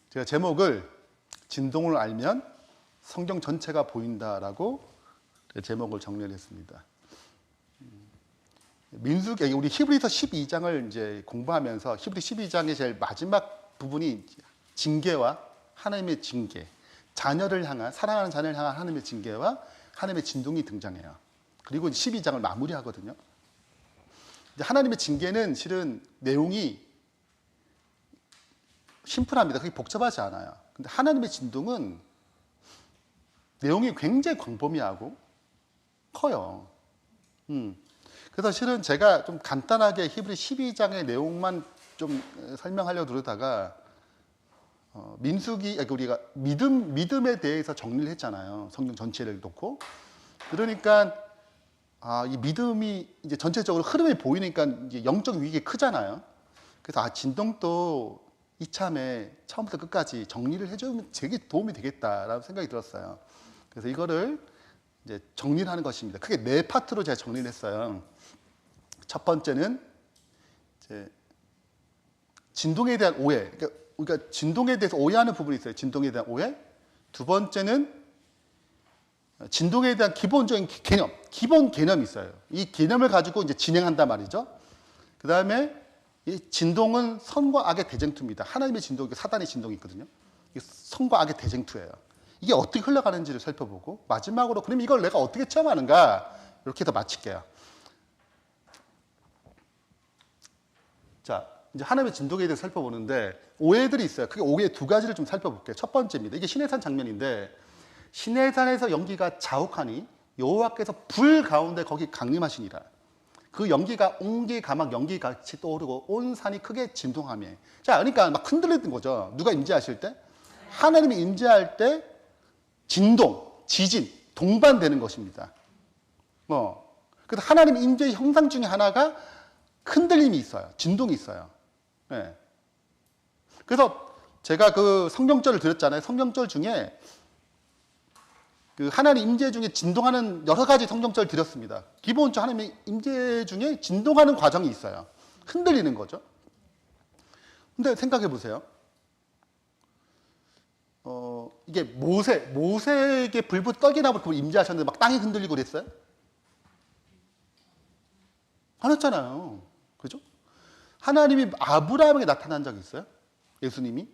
제가 제목을 진동을 알면 성경 전체가 보인다라고 제목을 정리를 했습니다. 민수기, 우리 히브리서 12장을 이제 공부하면서 히브리 12장의 제일 마지막 부분이 징계와 하나님의 징계, 자녀를 향한, 사랑하는 자녀를 향한 하나님의 징계와 하나님의 진동이 등장해요. 그리고 12장을 마무리하거든요. 하나님의 징계는 실은 내용이 심플합니다. 그게 복잡하지 않아요. 근데 하나님의 진동은 내용이 굉장히 광범위하고 커요. 그래서 실은 제가 좀 간단하게 히브리 12장의 내용만 좀 설명하려고 들다가 민수기, 우리가 믿음에 대해서 정리를 했잖아요. 성경 전체를 놓고. 그러니까 이 믿음이 이제 전체적으로 흐름이 보이니까 이제 영적 위기가 크잖아요. 그래서 진동도 이참에 처음부터 끝까지 정리를 해주면 되게 도움이 되겠다라는 생각이 들었어요. 그래서 이거를 이제 정리를 하는 것입니다. 크게 4파트로 제가 정리를 했어요. 첫 번째는 이제 진동에 대한 오해. 그러니까 진동에 대해서 오해하는 부분이 있어요. 진동에 대한 오해. 두 번째는 진동에 대한 기본적인 개념, 기본 개념이 있어요. 이 개념을 가지고 이제 진행한단 말이죠. 그 다음에 이 진동은 선과 악의 대쟁투입니다. 하나님의 진동이 사단의 진동이 있거든요. 선과 악의 대쟁투예요. 이게 어떻게 흘러가는지를 살펴보고 마지막으로 그럼 이걸 내가 어떻게 체험하는가 이렇게 해서 마칠게요. 자, 이제 하나님의 진동에 대해서 살펴보는데 오해들이 있어요. 그게 오해 2가지를 좀 살펴볼게요. 첫 번째입니다. 이게 시내산 장면인데 시내산에서 연기가 자욱하니 여호와께서 불 가운데 거기 강림하시니라. 그 연기가 옹기 가막 연기같이 떠오르고 온 산이 크게 진동하며. 자, 그러니까 막 흔들리는 거죠. 누가 임재하실 때? 하나님이 임재할 때 진동, 지진, 동반되는 것입니다. 그래서 하나님 임재의 형상 중에 하나가 흔들림이 있어요. 진동이 있어요. 네. 그래서 제가 그 성경절을 드렸잖아요. 성경절 중에 그 하나님 임재 중에 진동하는 여러 가지 성경절 드렸습니다. 기본적으로 하나님의 임재 중에 진동하는 과정이 있어요. 흔들리는 거죠. 근데 생각해 보세요. 이게 모세에게 불붙 떡이 나고 임재하셨는데 막 땅이 흔들리고 그랬어요? 안 했잖아요. 그죠? 하나님이 아브라함에게 나타난 적이 있어요? 예수님이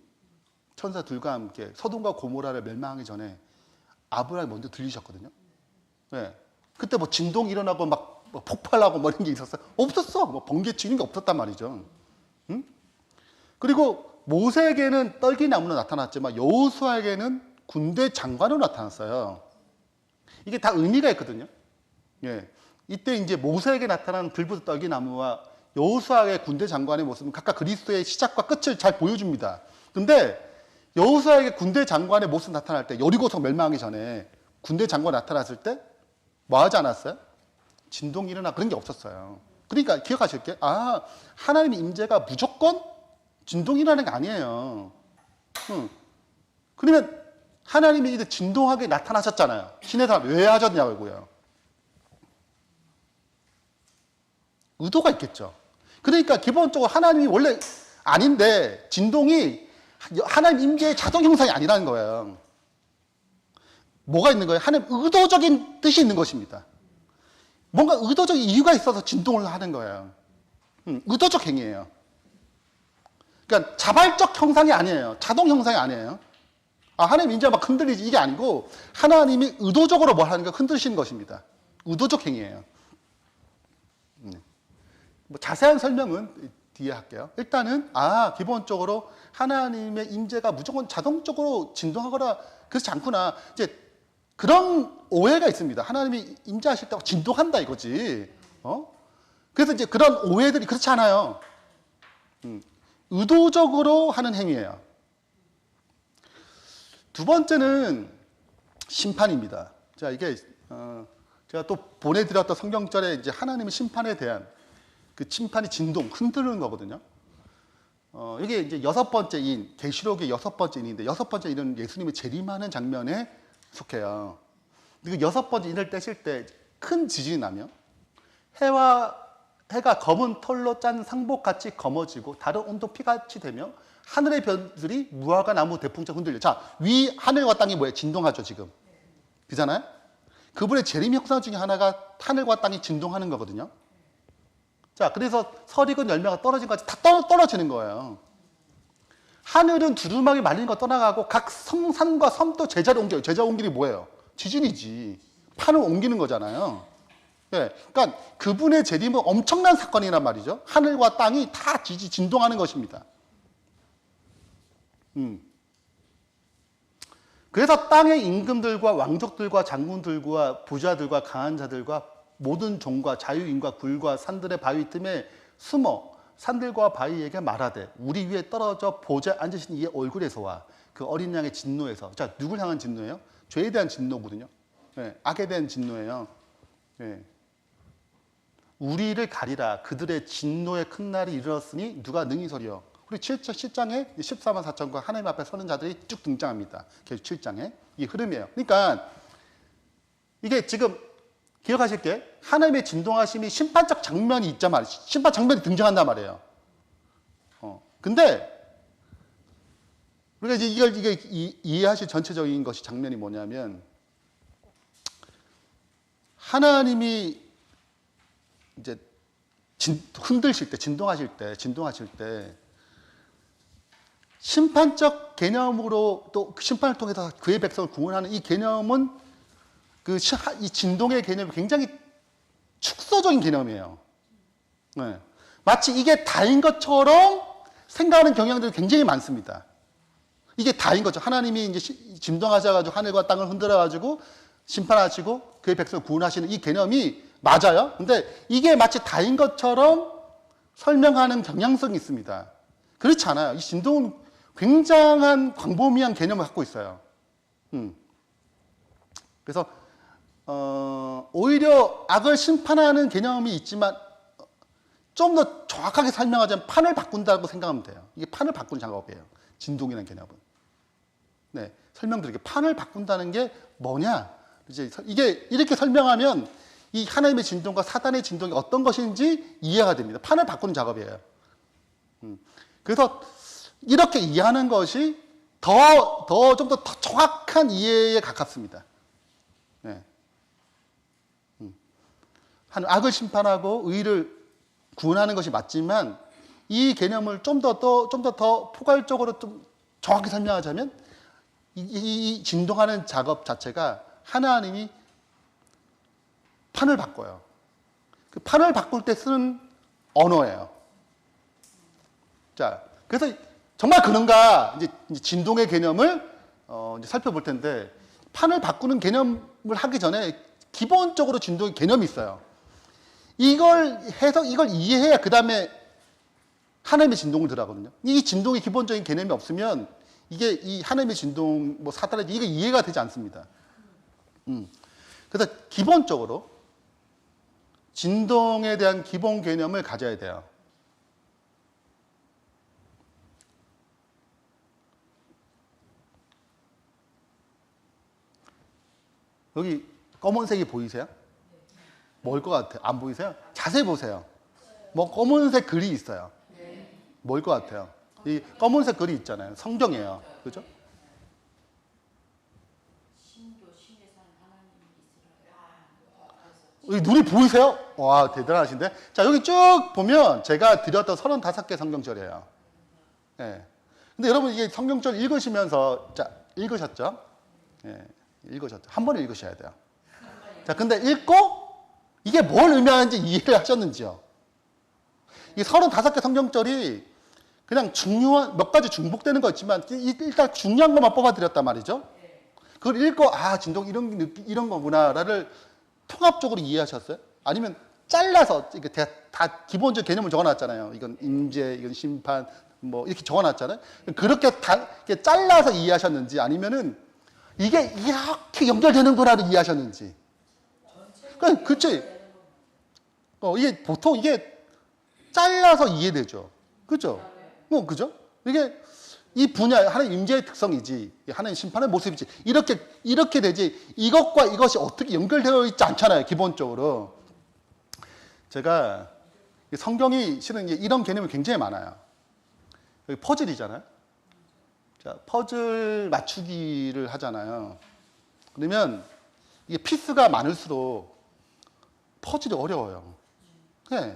천사 둘과 함께 소돔과 고모라를 멸망하기 전에 아브라함이 먼저 들리셨거든요. 네. 그때 뭐 진동이 일어나고 막 폭발하고 뭐 이런 게 있었어요? 없었어. 뭐 번개치 이런 게 없었단 말이죠. 응? 그리고 모세에게는 떨기나무로 나타났지만 여호수아에게는 군대 장관으로 나타났어요. 이게 다 의미가 있거든요. 예. 이때 이제 모세에게 나타난 불붙은 떨기나무와 여호수아의 군대 장관의 모습은 각각 그리스도의 시작과 끝을 잘 보여줍니다. 근데 여호수아에게 군대 장관의 모습 나타날 때 여리고성 멸망하기 전에 군대 장관 나타났을 때 뭐 하지 않았어요? 진동이 일어나 그런 게 없었어요. 그러니까 기억하실게요. 하나님의 임재가 무조건 진동이 일어나는 게 아니에요. 그러면 하나님이 이제 진동하게 나타나셨잖아요. 신의 사람 왜 하셨냐고요. 의도가 있겠죠. 그러니까 기본적으로 하나님이 원래 아닌데 진동이 하나님 임재의 자동 형상이 아니라는 거예요. 뭐가 있는 거예요? 하나님 의도적인 뜻이 있는 것입니다. 뭔가 의도적인 이유가 있어서 진동을 하는 거예요. 의도적 행위예요. 그러니까 자발적 형상이 아니에요. 자동 형상이 아니에요. 하나님 임재가 막 흔들리지 이게 아니고 하나님이 의도적으로 뭘 하는 거 흔드시는 것입니다. 의도적 행위예요. 뭐 자세한 설명은 뒤에 할게요. 일단은 기본적으로 하나님의 임재가 무조건 자동적으로 진동하거나 그렇지 않구나. 이제 그런 오해가 있습니다. 하나님이 임재하실 때 진동한다 이거지. 그래서 이제 그런 오해들이 그렇지 않아요. 의도적으로 하는 행위예요. 두 번째는 심판입니다. 자, 이게 제가 또 보내드렸던 성경절에 이제 하나님의 심판에 대한 그 심판이 진동, 흔드는 거거든요. 이게 이제 6번째 인, 계시록의 6번째 인인데 6번째 인은 예수님이 재림하는 장면에 속해요. 그리고 6번째 인을 떼실 때 큰 지진이 나면 해가 검은 털로 짠 상복같이 검어지고 다른 온도 피같이 되며 하늘의 별들이 무화과 나무 대풍처럼 흔들려. 자, 위 하늘과 땅이 뭐예요? 진동하죠, 지금. 그잖아요? 그분의 재림 현상 중에 하나가 하늘과 땅이 진동하는 거거든요. 자, 그래서 설익은 열매가 떨어진 것까지 다 떨어지는 거예요. 하늘은 두루마기 말리는 거 떠나가고 각 성산과 섬도 제자를 옮겨요. 제자 옮기는 게 뭐예요? 지진이지. 판을 옮기는 거잖아요. 예, 그러니까 그분의 재림은 엄청난 사건이란 말이죠. 하늘과 땅이 다 진동하는 것입니다. 그래서 땅의 임금들과 왕족들과 장군들과 부자들과 강한 자들과 모든 종과 자유인과 굴과 산들의 바위 틈에 숨어 산들과 바위에게 말하되 우리 위에 떨어져 보좌에 앉으신 이의 얼굴에서와 그 어린 양의 진노에서. 자, 누굴 향한 진노예요? 죄에 대한 진노거든요. 예, 악에 대한 진노예요. 예. 우리를 가리라. 그들의 진노의 큰 날이 이르렀으니 누가 능히 서리요. 우리 7장에 14만 4천과 하나님 앞에 서는 자들이 쭉 등장합니다. 계속 7장에. 이게 흐름이에요. 그러니까 이게 지금 기억하실 게 하나님의 진동하심이 심판적 장면이 있단 말이에요. 심판 장면이 등장한단 말이에요. 근데 우리가 이제 이걸 이해하실 전체적인 것이 장면이 뭐냐면 하나님이 이제 흔들실 때, 진동하실 때 심판적 개념으로 또 심판을 통해서 그의 백성을 구원하는 이 개념은 이 진동의 개념이 굉장히 축소적인 개념이에요. 네. 마치 이게 다인 것처럼 생각하는 경향들이 굉장히 많습니다. 이게 다인 거죠. 하나님이 이제 진동하셔가지고 하늘과 땅을 흔들어가지고 심판하시고 그의 백성을 구원하시는 이 개념이 맞아요. 근데 이게 마치 다인 것처럼 설명하는 경향성이 있습니다. 그렇지 않아요. 이 진동은 굉장한 광범위한 개념을 갖고 있어요. 그래서 오히려 악을 심판하는 개념이 있지만 좀 더 정확하게 설명하자면 판을 바꾼다고 생각하면 돼요. 이게 판을 바꾸는 작업이에요. 진동이라는 개념은. 네, 설명드릴게요. 판을 바꾼다는 게 뭐냐? 이제 이게 이렇게 설명하면 이 하나님의 진동과 사단의 진동이 어떤 것인지 이해가 됩니다. 판을 바꾸는 작업이에요. 그래서 이렇게 이해하는 것이 좀 더 정확한 이해에 가깝습니다. 네. 악을 심판하고 의를 구원하는 것이 맞지만 이 개념을 좀 더 포괄적으로 좀 정확히 설명하자면 이 진동하는 작업 자체가 하나님이 판을 바꿔요. 그 판을 바꿀 때 쓰는 언어예요. 자, 그래서 정말 그런가 이제 진동의 개념을 이제 살펴볼 텐데 판을 바꾸는 개념을 하기 전에 기본적으로 진동의 개념이 있어요. 이걸 이해해야 그 다음에 하나님의 진동을 들어가거든요. 이 진동의 기본적인 개념이 없으면 이게 이 하나님의 진동, 뭐 사단의 이게 이해가 되지 않습니다. 그래서 기본적으로 진동에 대한 기본 개념을 가져야 돼요. 여기 검은색이 보이세요? 뭘 것 같아요? 안 보이세요? 자세히 보세요. 뭐 검은색 글이 있어요. 뭘 것 같아요? 이 검은색 글이 있잖아요. 성경이에요. 그죠? 눈이 보이세요? 와, 대단하신데? 자, 여기 쭉 보면 제가 드렸던 35개 성경절이에요. 네. 근데 여러분 이게 성경절 읽으시면서, 자, 읽으셨죠? 네, 읽으셨죠? 한 번에 읽으셔야 돼요. 자, 근데 읽고 이게 뭘 의미하는지 이해를 하셨는지요? 이 35개 성경절이 그냥 중요한, 몇 가지 중복되는 거 있지만 일단 중요한 것만 뽑아드렸단 말이죠. 그걸 읽고, 아, 진동 이런 거구나를 통합적으로 이해하셨어요? 아니면 잘라서 이게 다 기본적 개념을 적어놨잖아요. 이건 임재, 이건 심판, 뭐 이렇게 적어놨잖아요. 그렇게 다 이렇게 잘라서 이해하셨는지 아니면은 이게 이렇게 연결되는구나를 이해하셨는지. 그치? 이게 보통 이게 잘라서 이해되죠. 그죠? 그죠? 이게 이 분야, 하나님 임재의 특성이지, 하나님 심판의 모습이지, 이렇게 되지, 이것과 이것이 어떻게 연결되어 있지 않잖아요, 기본적으로. 제가 성경이 실은 이런 개념이 굉장히 많아요. 여기 퍼즐이잖아요. 자, 퍼즐 맞추기를 하잖아요. 그러면 이게 피스가 많을수록 퍼즐이 어려워요. 네.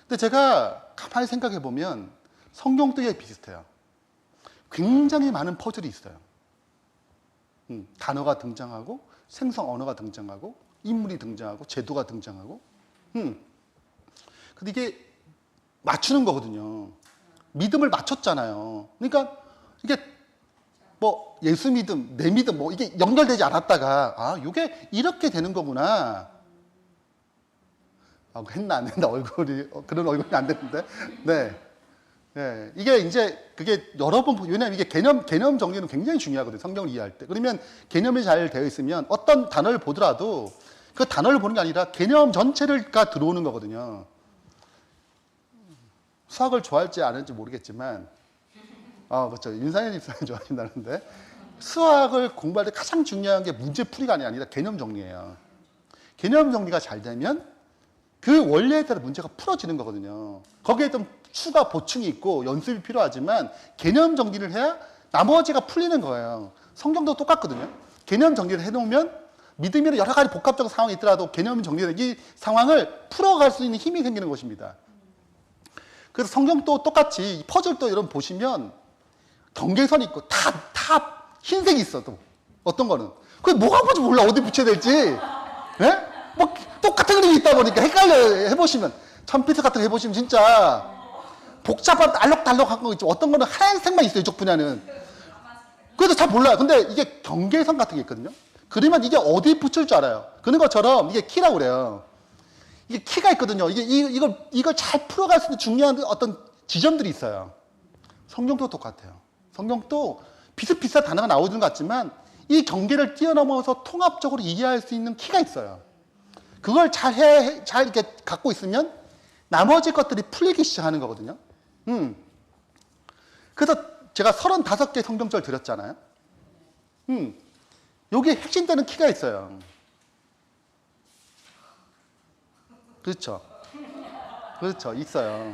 근데 제가 가만히 생각해 보면 성경도 이게 비슷해요. 굉장히 많은 퍼즐이 있어요. 단어가 등장하고 생성 언어가 등장하고 인물이 등장하고 제도가 등장하고. 근데 이게 맞추는 거거든요. 믿음을 맞췄잖아요. 그러니까 이게 뭐 예수 믿음, 내 믿음 뭐 이게 연결되지 않았다가 아, 이게 이렇게 되는 거구나. 아, 했나 안 했나 얼굴이 그런 얼굴이 안 됐는데. 네. 네. 이게 이제 그게 여러 번 왜냐면 이게 개념 정리는 굉장히 중요하거든요. 성경을 이해할 때. 그러면 개념이 잘 되어 있으면 어떤 단어를 보더라도 그 단어를 보는 게 아니라 개념 전체가 들어오는 거거든요. 수학을 좋아할지 안 할지 모르겠지만 그렇죠. 윤상현 집사님 좋아하신다는데 수학을 공부할 때 가장 중요한 게 문제풀이가 아니라 개념 정리예요. 개념 정리가 잘 되면 그 원리에 따라 문제가 풀어지는 거거든요. 거기에 좀 추가 보충이 있고 연습이 필요하지만 개념 정리를 해야 나머지가 풀리는 거예요. 성경도 똑같거든요. 개념 정리를 해놓으면 믿음이나 여러 가지 복합적 상황이 있더라도 개념 정리된 이 상황을 풀어갈 수 있는 힘이 생기는 것입니다. 그래서 성경도 똑같이 퍼즐도 이런 보시면 경계선이 있고 다 흰색이 있어. 또 어떤 거는 그게 뭐가 뭔지 몰라. 어디 붙여야 될지. 예? 뭐 똑같은 그림이 있다 보니까 헷갈려요. 해보시면 천피트 같은 거 해보시면 진짜 복잡한 알록달록한 거 있죠. 어떤 거는 하얀색만 있어요. 이쪽 분야는. 그래서 잘 몰라요. 근데 이게 경계선 같은 게 있거든요. 그러면 이게 어디 붙일 줄 알아요. 그런 것처럼 이게 키라고 그래요. 이게 키가 있거든요. 이걸 잘 풀어갈 수 있는 중요한 어떤 지점들이 있어요. 성경도 똑같아요. 성경도 비슷비슷한 단어가 나오는 것 같지만 이 경계를 뛰어넘어서 통합적으로 이해할 수 있는 키가 있어요. 그걸 잘 이렇게 갖고 있으면 나머지 것들이 풀리기 시작하는 거거든요. 그래서 제가 35개 성경절 드렸잖아요. 여기에 핵심되는 키가 있어요. 그렇죠. 그렇죠. 있어요.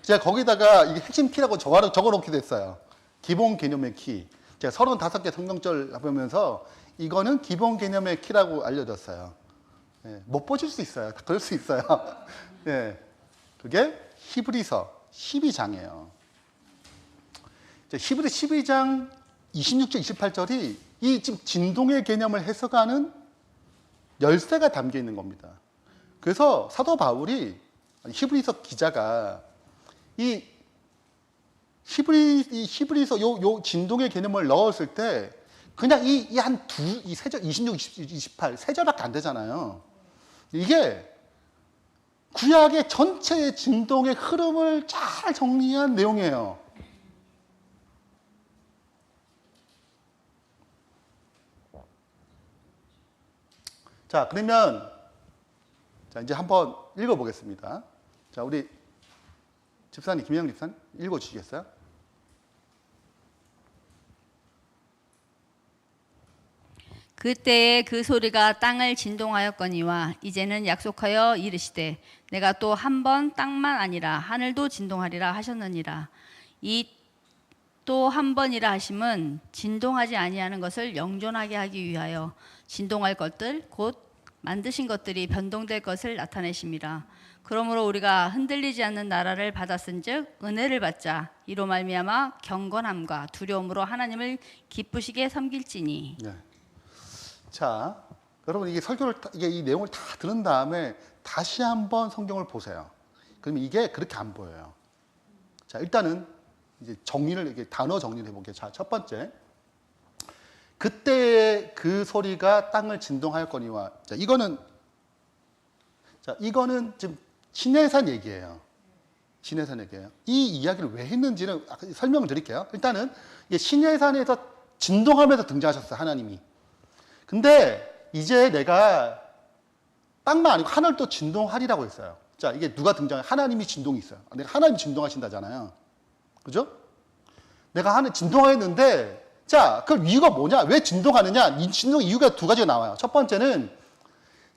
제가 거기다가 이게 핵심 키라고 적어 놓기도 했어요. 기본 개념의 키. 제가 35개 성경절 보면서 이거는 기본 개념의 키라고 알려줬어요. 네, 못 보실 수 있어요. 그럴 수 있어요. 네, 그게 히브리서 12장이에요. 히브리 12장 26절, 28절이 이 지금 진동의 개념을 해석하는 열쇠가 담겨 있는 겁니다. 그래서 사도 바울이 히브리서 기자가 이 히브리서 요 진동의 개념을 넣었을 때 그냥 이 세 절, 26, 28 세 절밖에 안 되잖아요. 이게 구약의 전체의 진동의 흐름을 잘 정리한 내용이에요. 자, 그러면 이제 한번 읽어보겠습니다. 자, 우리 집사님, 김영 집사님 읽어주시겠어요? 그때에 그 소리가 땅을 진동하였거니와 이제는 약속하여 이르시되 내가 또 한 번 땅만 아니라 하늘도 진동하리라 하셨느니라. 이 또 한 번이라 하심은 진동하지 아니하는 것을 영존하게 하기 위하여 진동할 것들 곧 만드신 것들이 변동될 것을 나타내심이라. 그러므로 우리가 흔들리지 않는 나라를 받았은즉 은혜를 받자. 이로 말미암아 경건함과 두려움으로 하나님을 기쁘시게 섬길지니. 네. 자, 여러분 이게 이 내용을 다 들은 다음에 다시 한번 성경을 보세요. 그러면 이게 그렇게 안 보여요. 자, 일단은 이제 단어 정리를 해볼게요. 자, 첫 번째. 그때의 그 소리가 땅을 진동하였거니와. 자, 이거는 지금 시내산 얘기예요. 시내산 얘기예요. 이 이야기를 왜 했는지는 설명을 드릴게요. 일단은 시내산에서 진동하면서 등장하셨어요. 하나님이. 근데 이제 내가 땅만 아니고 하늘도 진동하리라고 했어요. 자, 이게 누가 등장해? 하나님이 진동이 있어요. 내가 하나님이 진동하신다잖아요. 그죠? 내가 하늘 진동하였는데, 자, 그 이유가 뭐냐? 왜 진동하느냐? 이 진동 이유가 두 가지가 나와요. 첫 번째는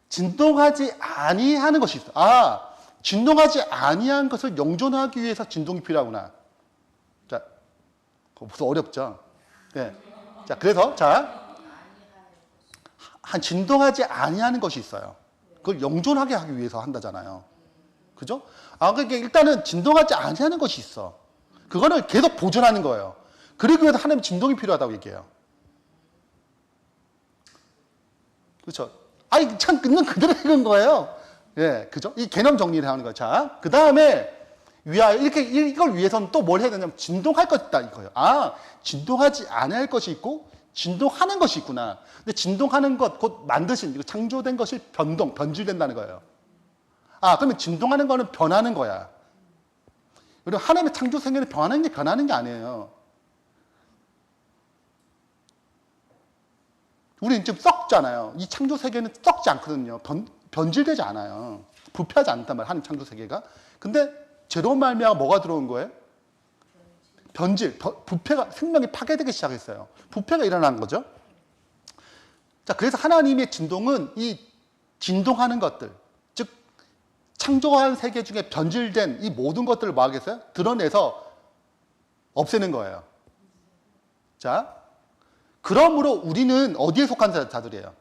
진동하지 아니하는 것이 있어. 아, 진동하지 아니한 것을 영존하기 위해서 진동이 필요하구나. 자, 그거 무슨 어렵죠? 네. 자, 그래서 한 진동하지 아니하는 것이 있어요. 그걸 영존하게 하기 위해서 한다잖아요. 그죠? 그러니까 일단은 진동하지 아니하는 것이 있어. 그거를 계속 보존하는 거예요. 그러기 위해서 하나님 진동이 필요하다고 얘기해요. 그렇죠? 참 있는 그대로 읽은 거예요. 예, 그죠? 이 개념 정리를 하는 거예요. 자, 그 다음에 이걸 위해서는 또 뭘 해야 되냐면 진동할 것이 있다 이거예요. 진동하지 않을 것이 있고 진동하는 것이 있구나. 근데 진동하는 것, 곧 만드신, 창조된 것이 변질된다는 거예요. 그러면 진동하는 거는 변하는 거야. 그리고 하나님의 창조 세계는 변하는 게 아니에요. 우리는 지금 썩잖아요. 이 창조 세계는 썩지 않거든요. 변질되지 않아요. 부패하지 않단 말이에요. 하나님 창조 세계가. 근데 죄로 말미암아 뭐가 들어온 거예요? 부패가, 생명이 파괴되기 시작했어요. 부패가 일어난 거죠. 자, 그래서 하나님의 진동은 이 진동하는 것들, 즉 창조한 세계 중에 변질된 이 모든 것들을 뭐 하겠어요? 드러내서 없애는 거예요. 자, 그러므로 우리는 어디에 속한 자들이에요?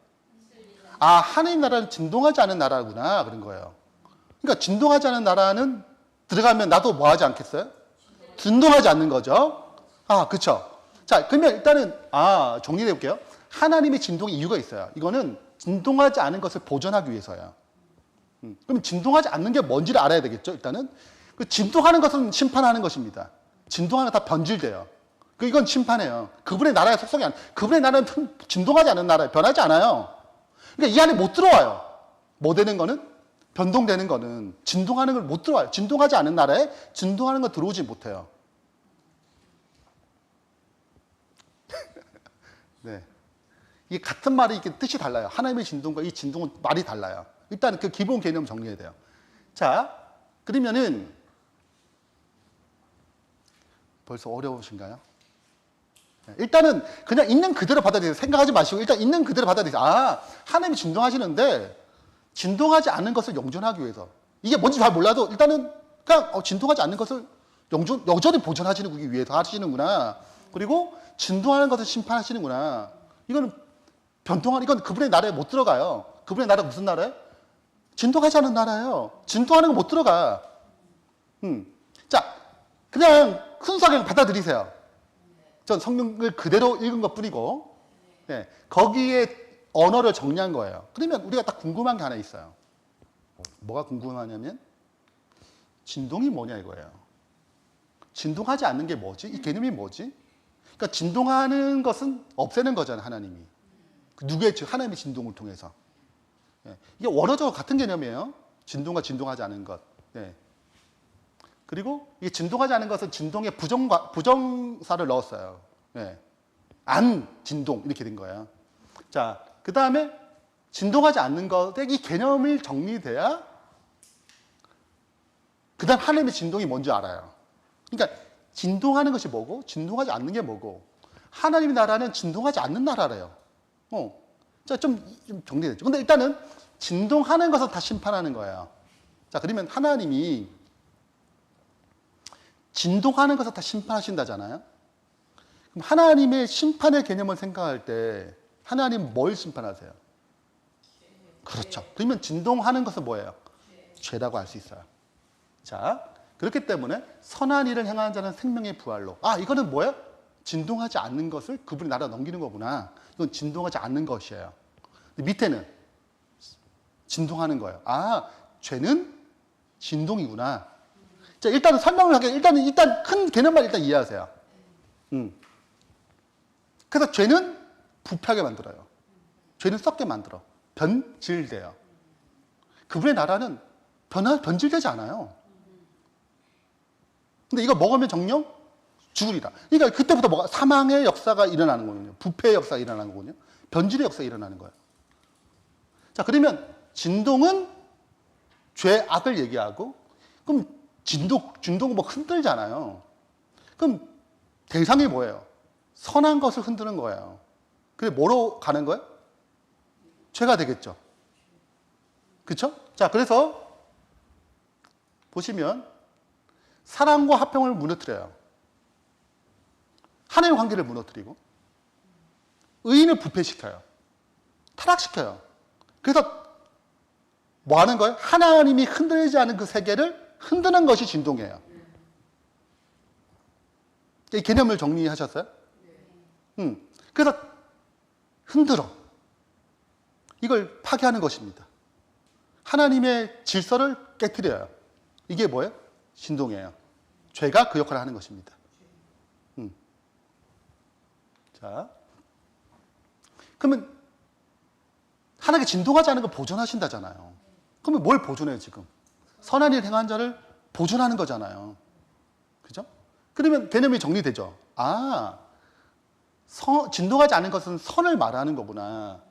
하나님 나라는 진동하지 않은 나라구나 그런 거예요. 그러니까 진동하지 않은 나라는 들어가면 나도 뭐 하지 않겠어요? 진동하지 않는 거죠. 그렇죠. 자, 그러면 일단은 정리해 볼게요. 하나님의 진동의 이유가 있어요. 이거는 진동하지 않은 것을 보존하기 위해서요. 그럼 진동하지 않는 게 뭔지를 알아야 되겠죠. 일단은 그 진동하는 것은 심판하는 것입니다. 진동하는 다 변질돼요. 이건 심판해요. 그분의 나라에 속성이 그분의 나라는 진동하지 않은 나라예요. 변하지 않아요. 그러니까 이 안에 못 들어와요. 뭐 되는 거는? 변동되는 거는 진동하는 걸 못 들어와요. 진동하지 않은 나라에 진동하는 거 들어오지 못해요. 네. 이게 같은 말이 이게 뜻이 달라요. 하나님의 진동과 이 진동은 말이 달라요. 일단 그 기본 개념 정리해야 돼요. 자, 그러면은 벌써 어려우신가요? 일단은 그냥 있는 그대로 받아들이세요. 생각하지 마시고 일단 있는 그대로 받아들이세요. 하나님이 진동하시는데 진동하지 않는 것을 영존하기 위해서. 이게 뭔지 잘 몰라도 일단은 그냥 진동하지 않는 것을 여전히 보존하시기 위해서 하시는구나. 그리고 진동하는 것을 심판하시는구나. 이건 이건 그분의 나라에 못 들어가요. 그분의 나라가 무슨 나라예요? 진동하지 않은 나라예요. 진동하는 거 못 들어가. 자, 그냥 순수하게 받아들이세요. 전 성경을 그대로 읽은 것 뿐이고, 네, 거기에 언어를 정리한 거예요. 그러면 우리가 딱 궁금한 게 하나 있어요. 뭐가 궁금하냐면, 진동이 뭐냐 이거예요. 진동하지 않는 게 뭐지? 이 개념이 뭐지? 그러니까 진동하는 것은 없애는 거잖아요, 하나님이. 하나님의 진동을 통해서. 네, 이게 원어적으로 같은 개념이에요. 진동과 진동하지 않은 것. 네. 그리고 이 진동하지 않은 것은 진동에 부정사를 넣었어요. 네. 안 진동 이렇게 된 거예요. 자, 그 다음에 진동하지 않는 것에 이 개념을 정리돼야 그 다음 하나님의 진동이 뭔지 알아요. 그러니까 진동하는 것이 뭐고 진동하지 않는 게 뭐고 하나님의 나라는 진동하지 않는 나라래요. 자, 좀 정리됐죠. 근데 일단은 진동하는 것은 다 심판하는 거예요. 자, 그러면 하나님이 진동하는 것을 다 심판하신다잖아요. 그럼 하나님의 심판의 개념을 생각할 때 하나님 뭘 심판하세요? 그렇죠. 그러면 진동하는 것은 뭐예요? 죄라고 할 수 있어요. 자, 그렇기 때문에 선한 일을 행하는 자는 생명의 부활로. 이거는 뭐예요? 진동하지 않는 것을 그분의 나라에 넘기는 거구나. 이건 진동하지 않는 것이에요. 밑에는 진동하는 거예요. 죄는 진동이구나. 자, 일단은 설명을 하게, 일단 큰 개념만 일단 이해하세요. 그래서 죄는 부패하게 만들어요. 죄는 썩게 만들어. 변질돼요. 그분의 나라는 변질되지 않아요. 근데 이거 먹으면 정령 죽으리라. 그러니까 그때부터 사망의 역사가 일어나는 거거든요. 부패의 역사가 일어나는 거거든요. 변질의 역사가 일어나는 거예요. 자, 그러면 진동은 죄, 악을 얘기하고, 그럼 진동은 뭐 흔들잖아요. 그럼 대상이 뭐예요? 선한 것을 흔드는 거예요. 그게 뭐로 가는 거예요? 죄가 되겠죠. 그렇죠? 자, 그래서 보시면 사랑과 화평을 무너뜨려요. 하나님의 관계를 무너뜨리고 의인을 부패시켜요. 타락시켜요. 그래서 뭐 하는 거예요? 하나님이 흔들리지 않은 그 세계를 흔드는 것이 진동이에요. 이 개념을 정리하셨어요? 그래서 흔들어. 이걸 파괴하는 것입니다. 하나님의 질서를 깨트려요. 이게 뭐예요? 진동이에요. 죄가 그 역할을 하는 것입니다. 자, 그러면 하나님께 진동하지 않은 걸 보존하신다잖아요. 그러면 뭘 보존해요, 지금? 선한 일 행한 자를 보존하는 거잖아요. 그죠? 그러면 개념이 정리되죠. 아, 진동하지 않은 것은 선을 말하는 거구나.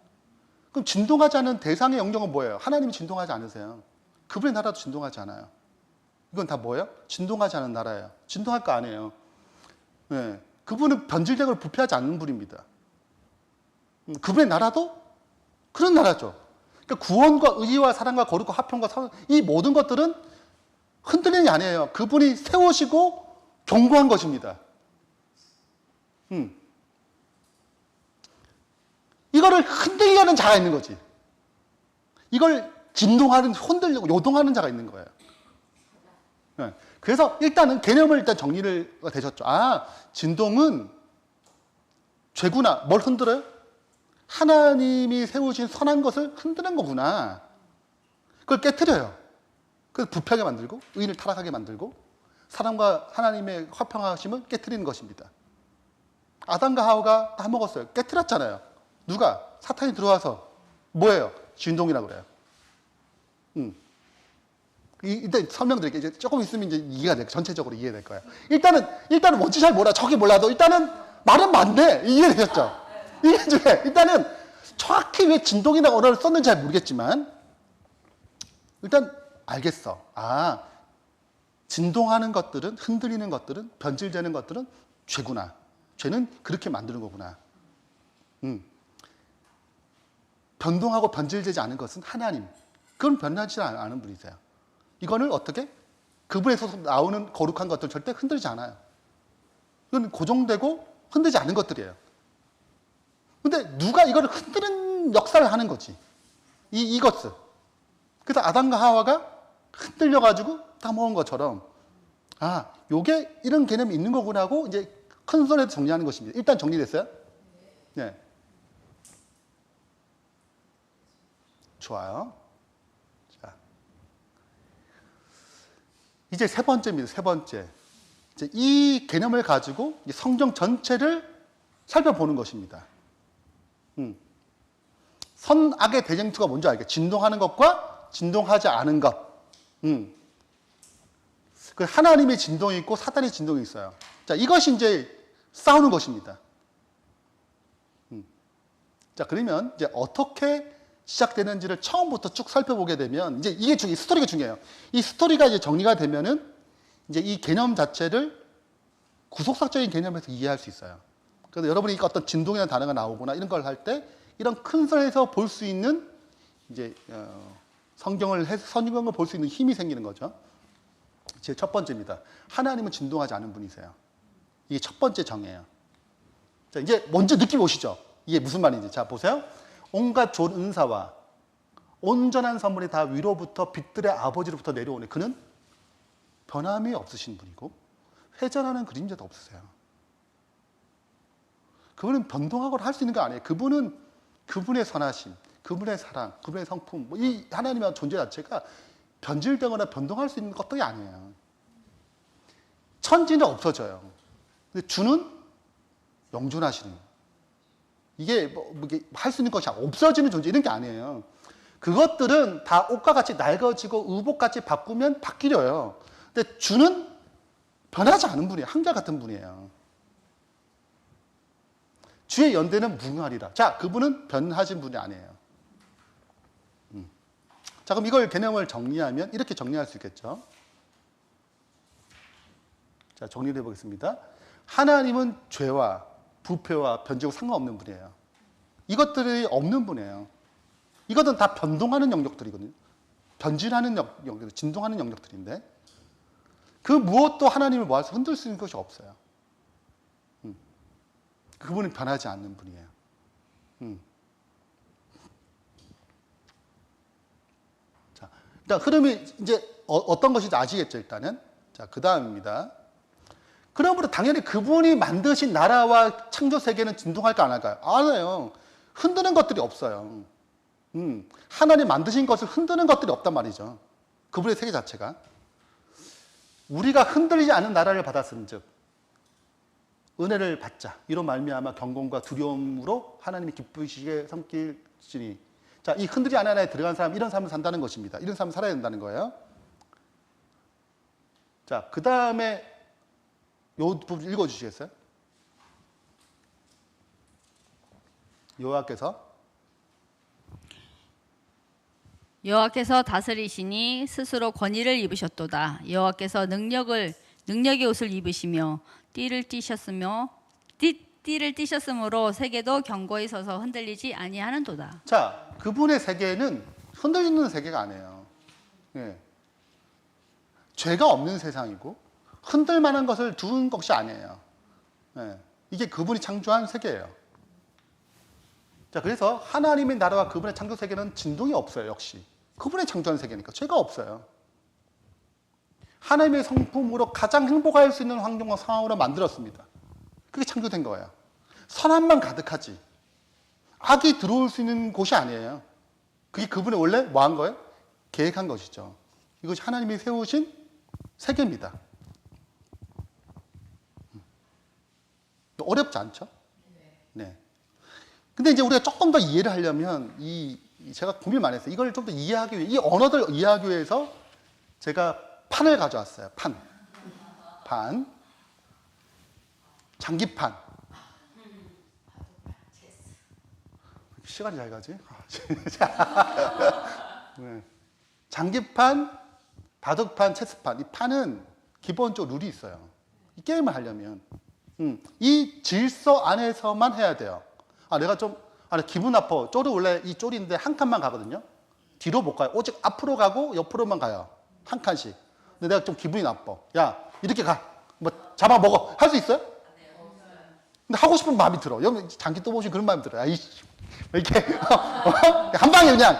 그럼 진동하지 않은 대상의 영역은 뭐예요? 하나님이 진동하지 않으세요. 그분의 나라도 진동하지 않아요. 이건 다 뭐예요? 진동하지 않은 나라예요. 진동할 거 아니에요. 네. 그분은 변질되고 부패하지 않는 분입니다. 그분의 나라도 그런 나라죠. 그러니까 구원과 의와 사랑과 거룩과 화평과 이 모든 것들은 흔들리는 게 아니에요. 그분이 세우시고 경고한 것입니다. 이거를 흔들려는 자가 있는 거지. 이걸 진동하는, 흔들려고 요동하는 자가 있는 거예요. 네. 그래서 일단은 개념을 일단 정리를 되셨죠. 아, 진동은 죄구나. 뭘 흔들어요? 하나님이 세우신 선한 것을 흔드는 거구나. 그걸 깨트려요. 그래서 부패하게 만들고 의인을 타락하게 만들고 사람과 하나님의 화평하심을 깨트리는 것입니다. 아담과 하와가 다 먹었어요. 깨트렸잖아요. 누가? 사탄이 들어와서 뭐예요? 진동이라고 그래요. 일단 설명드릴게요. 이제 조금 있으면 이제 이해가 될, 전체적으로 이해될 거예요. 일단은 뭔지 잘 몰라. 저기 몰라도 일단은 말은 맞네. 이해되셨죠? 이게 중에 일단은 정확히 왜 진동이나 언어를 썼는지 잘 모르겠지만 일단 알겠어. 아, 진동하는 것들은, 흔들리는 것들은, 변질되는 것들은 죄구나. 죄는 그렇게 만드는 거구나. 변동하고 변질되지 않은 것은 하나님. 그건 변하지 않은 분이세요. 이거는 어떻게? 그분에서 나오는 거룩한 것들 절대 흔들리지 않아요. 이건 고정되고 흔들리지 않은 것들이에요. 근데 누가 이걸 흔드는 역사를 하는 거지. 이것을. 그래서 아담과 하와가 흔들려가지고 다 먹은 것처럼, 아, 요게 이런 개념이 있는 거구나 하고 이제 큰 손에서 정리하는 것입니다. 일단 정리됐어요? 네. 좋아요. 자. 이제 세 번째입니다. 세 번째. 이제 이 개념을 가지고 성경 전체를 살펴보는 것입니다. 선악의 대쟁투가 뭔지 알겠죠? 진동하는 것과 진동하지 않은 것. 그 하나님의 진동이 있고 사탄의 진동이 있어요. 자, 이것이 이제 싸우는 것입니다. 자, 그러면 이제 어떻게 시작되는지를 처음부터 쭉 살펴보게 되면 이제 이게 스토리가 중요해요. 이 스토리가 이제 정리가 되면은 이제 이 개념 자체를 구속사적인 개념에서 이해할 수 있어요. 그래서 여러분이 어떤 진동이라는 단어가 나오거나 이런 걸 할 때 이런 큰 선에서 볼 수 있는 이제 성경을 볼 수 있는 힘이 생기는 거죠. 제 첫 번째입니다. 하나님은 진동하지 않은 분이세요. 이게 첫 번째 정의예요. 자, 이제 먼저 느낌 오시죠? 이게 무슨 말인지. 자, 보세요. 온갖 좋은 은사와 온전한 선물이 다 위로부터 빛들의 아버지로부터 내려오네. 그는 변함이 없으신 분이고 회전하는 그림자도 없으세요. 그분은 변동하거나 할 수 있는 거 아니에요. 그분은 그분의 선하심, 그분의 사랑, 그분의 성품, 이 하나님의 존재 자체가 변질되거나 변동할 수 있는 것들이 아니에요. 천지는 없어져요. 근데 주는 영존하시는. 이게 이게 할 수 있는 것이 없어지는 존재 이런 게 아니에요. 그것들은 다 옷과 같이 낡아지고 의복같이 바꾸면 바뀌려요. 근데 주는 변하지 않은 분이에요. 한결같은 분이에요. 주의 연대는 무궁하리라. 자, 그분은 변하신 분이 아니에요. 자, 그럼 이걸 개념을 정리하면 이렇게 정리할 수 있겠죠. 자, 정리를 해보겠습니다. 하나님은 죄와 부패와 변질과 상관없는 분이에요. 이것들이 없는 분이에요. 이것은 다 변동하는 영역들이거든요. 변질하는 영역들, 진동하는 영역들인데 그 무엇도 하나님을 모아서 흔들 수 있는 것이 없어요. 그분은 변하지 않는 분이에요. 자, 일단 흐름이 이제 어떤 것인지 아시겠죠, 일단은. 자, 그 다음입니다. 그러므로 당연히 그분이 만드신 나라와 창조 세계는 진동할까 안 할까요? 안 해요. 흔드는 것들이 없어요. 하나님 만드신 것을 흔드는 것들이 없단 말이죠. 그분의 세계 자체가. 우리가 흔들리지 않은 나라를 받았은즉 은혜를 받자. 이로 말미암아 경건과 두려움으로 하나님이 기쁘시게 섬길지니. 자, 이 흔들리지 않은 나라에 들어간 사람, 이런 삶을 산다는 것입니다. 이런 삶을 살아야 된다는 거예요. 자, 그 다음에 요 부분 읽어주시겠어요? 여호와께서 다스리시니 스스로 권위를 입으셨도다. 여호와께서 능력의 옷을 입으시며 띠를 띠셨으므로 세계도 견고히 서서 흔들리지 아니하는도다. 자, 그분의 세계는 흔들리는 세계가 아니에요. 예. 죄가 없는 세상이고 흔들 만한 것을 두은 것이 아니에요. 예. 이게 그분이 창조한 세계예요. 자, 그래서 하나님의 나라와 그분의 창조 세계는 진동이 없어요, 역시. 그분의 창조한 세계니까 죄가 없어요. 하나님의 성품으로 가장 행복할 수 있는 환경과 상황으로 만들었습니다. 그게 창조된 거예요. 선함만 가득하지. 악이 들어올 수 있는 곳이 아니에요. 그게 그분이 원래 뭐 한 거예요? 계획한 것이죠. 이것이 하나님이 세우신 세계입니다. 어렵지 않죠? 네. 근데 이제 우리가 조금 더 이해를 하려면 제가 고민을 많이 했어요. 이걸 좀 더 이해하기 위해, 이 언어들 이해하기 위해서 제가 판을 가져왔어요. 판. 장기판. 시간이 잘 가지? 네. 장기판, 바둑판, 체스판. 이 판은 기본적으로 룰이 있어요. 이 게임을 하려면. 이 질서 안에서만 해야 돼요. 내가 좀, 기분 나빠. 쪼리 원래 이 쪼리인데 한 칸만 가거든요. 뒤로 못 가요. 오직 앞으로 가고 옆으로만 가요. 한 칸씩. 근데 내가 좀 기분이 나빠. 야, 이렇게 가. 뭐, 잡아먹어. 할 수 있어요? 근데 하고 싶은 마음이 들어. 여러분, 장기 떠보시면 그런 마음이 들어요. 이렇게. 한 방에 그냥,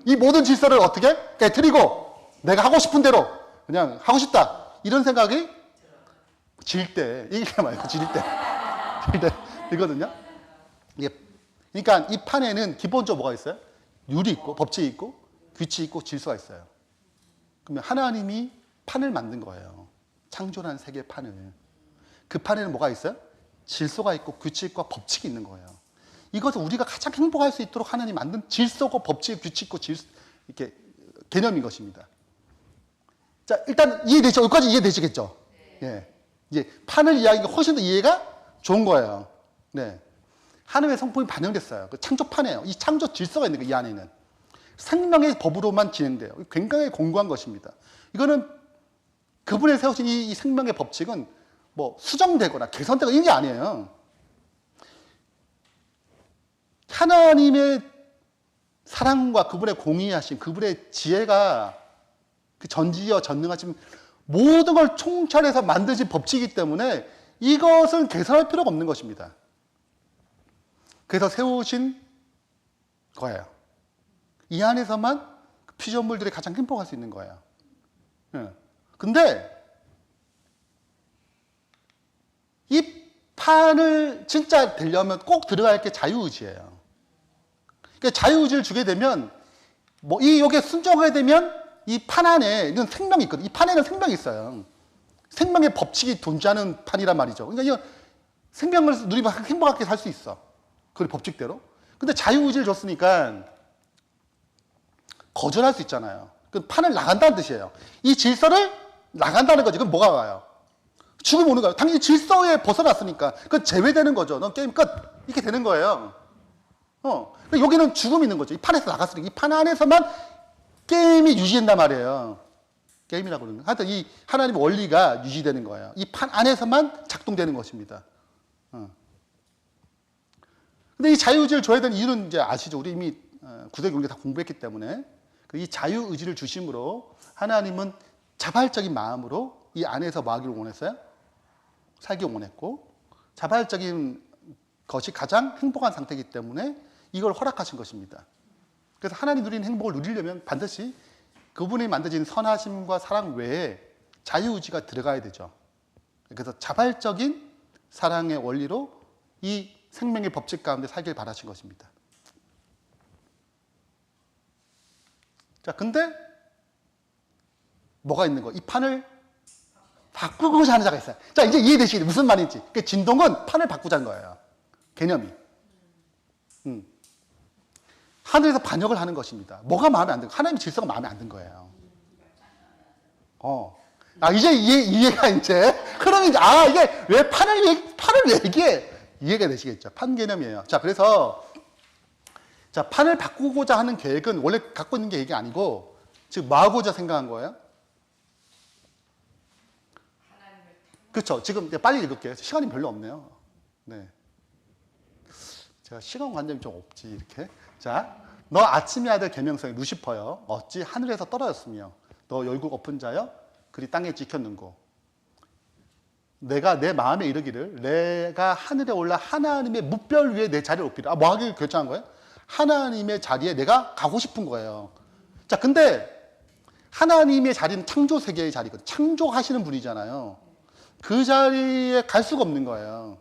이 모든 질서를 어떻게? 깨트리고, 내가 하고 싶은 대로, 그냥 하고 싶다. 이런 생각이 질 때, 이게 말고 질 때. 이거든요. 그러니까 이 판에는 기본적으로 뭐가 있어요? 룰이 있고, 법칙이 있고, 규칙이 있고, 질서가 있어요. 그러면 하나님이 판을 만든 거예요. 창조한 세계의 판을. 그 판에는 뭐가 있어요? 질서가 있고, 규칙과 법칙이 있는 거예요. 이것은 우리가 가장 행복할 수 있도록 하나님이 만든 질서고, 법칙, 규칙고, 이렇게 개념인 것입니다. 자, 일단 이해되죠? 여기까지 이해되시겠죠? 예. 이제 판을 이해하기가 훨씬 더 이해가 좋은 거예요. 네. 하나님의 성품이 반영됐어요. 그 창조판이에요. 이 창조 질서가 있는 거예요, 이 안에는. 생명의 법으로만 진행돼요. 굉장히 공고한 것입니다. 이거는 그분이 세우신 이 생명의 법칙은 뭐 수정되거나 개선되거나 이런 게 아니에요. 하나님의 사랑과 그분의 공의하심, 그분의 지혜가 그 전지여 전능하신 모든 걸 총찰해서 만드신 법칙이기 때문에 이것은 개선할 필요가 없는 것입니다. 그래서 세우신 거예요. 이 안에서만 피조물들이 가장 행복할 수 있는 거예요. 근데 이 판을 진짜 되려면 꼭 들어갈 게 자유의지예요. 그러니까 자유의지를 주게 되면 여기에 순종하게 되면 이 판 안에는 생명이 있거든요. 이 판에는 생명이 있어요. 생명의 법칙이 존재하는 판이란 말이죠. 그러니까 이 생명을 누리면 행복하게 살 수 있어. 그 법칙대로. 근데 자유의지를 줬으니까 거절할 수 있잖아요. 그 판을 나간다는 뜻이에요. 이 질서를 나간다는 거지. 그럼 뭐가 와요? 죽음 오는 거예요. 당연히 질서에 벗어났으니까. 그건 제외되는 거죠. 넌 게임 끝. 이렇게 되는 거예요. 여기는 죽음이 있는 거죠. 이 판에서 나갔으니까. 이 판 안에서만 게임이 유지된단 말이에요. 게임이라고 그러는 거예요. 하여튼 이 하나님의 원리가 유지되는 거예요. 이 판 안에서만 작동되는 것입니다. 근데 이 자유의지를 줘야 되는 이유는 이제 아시죠? 우리 이미 구대 경제 다 공부했기 때문에 이 자유의지를 주심으로 하나님은 자발적인 마음으로 이 안에서 뭐 하기를 원했어요? 살기 원했고 자발적인 것이 가장 행복한 상태이기 때문에 이걸 허락하신 것입니다. 그래서 하나님 누리는 행복을 누리려면 반드시 그분이 만드신 선하심과 사랑 외에 자유의지가 들어가야 되죠. 그래서 자발적인 사랑의 원리로 이 생명의 법칙 가운데 살길 바라신 것입니다. 자, 근데 뭐가 있는 거? 이 판을 바꾸고자 하는 자가 있어요. 자, 이제 이해되시겠죠? 무슨 말인지. 그러니까 진동은 판을 바꾸자는 거예요. 개념이. 하늘에서 반역을 하는 것입니다. 뭐가 마음에 안 든 거예요? 하나님의 질서가 마음에 안 든 거예요. 이제 이해가 이제. 그러면 이제, 이게 왜 판을 얘기해? 이해가 되시겠죠? 판 개념이에요. 자, 그래서, 자, 판을 바꾸고자 하는 계획은 원래 갖고 있는 계획이 아니고, 지금 뭐 하고자 생각한 거예요? 그렇죠. 지금 빨리 읽을게요. 시간이 별로 없네요. 네. 제가 시간 관념이 좀 없지, 이렇게. 자, 너 아침의 아들 계명성이 루시퍼여. 어찌 하늘에서 떨어졌으며, 너 열국 엎은 자여, 그리 땅에 찍혔는고. 내가 내 마음에 이르기를, 내가 하늘에 올라 하나님의 무별 위에 내 자리를 높이라. 뭐 하길 결정한 거예요? 하나님의 자리에 내가 가고 싶은 거예요. 자, 근데 하나님의 자리는 창조 세계의 자리거든요. 창조하시는 분이잖아요. 그 자리에 갈 수가 없는 거예요.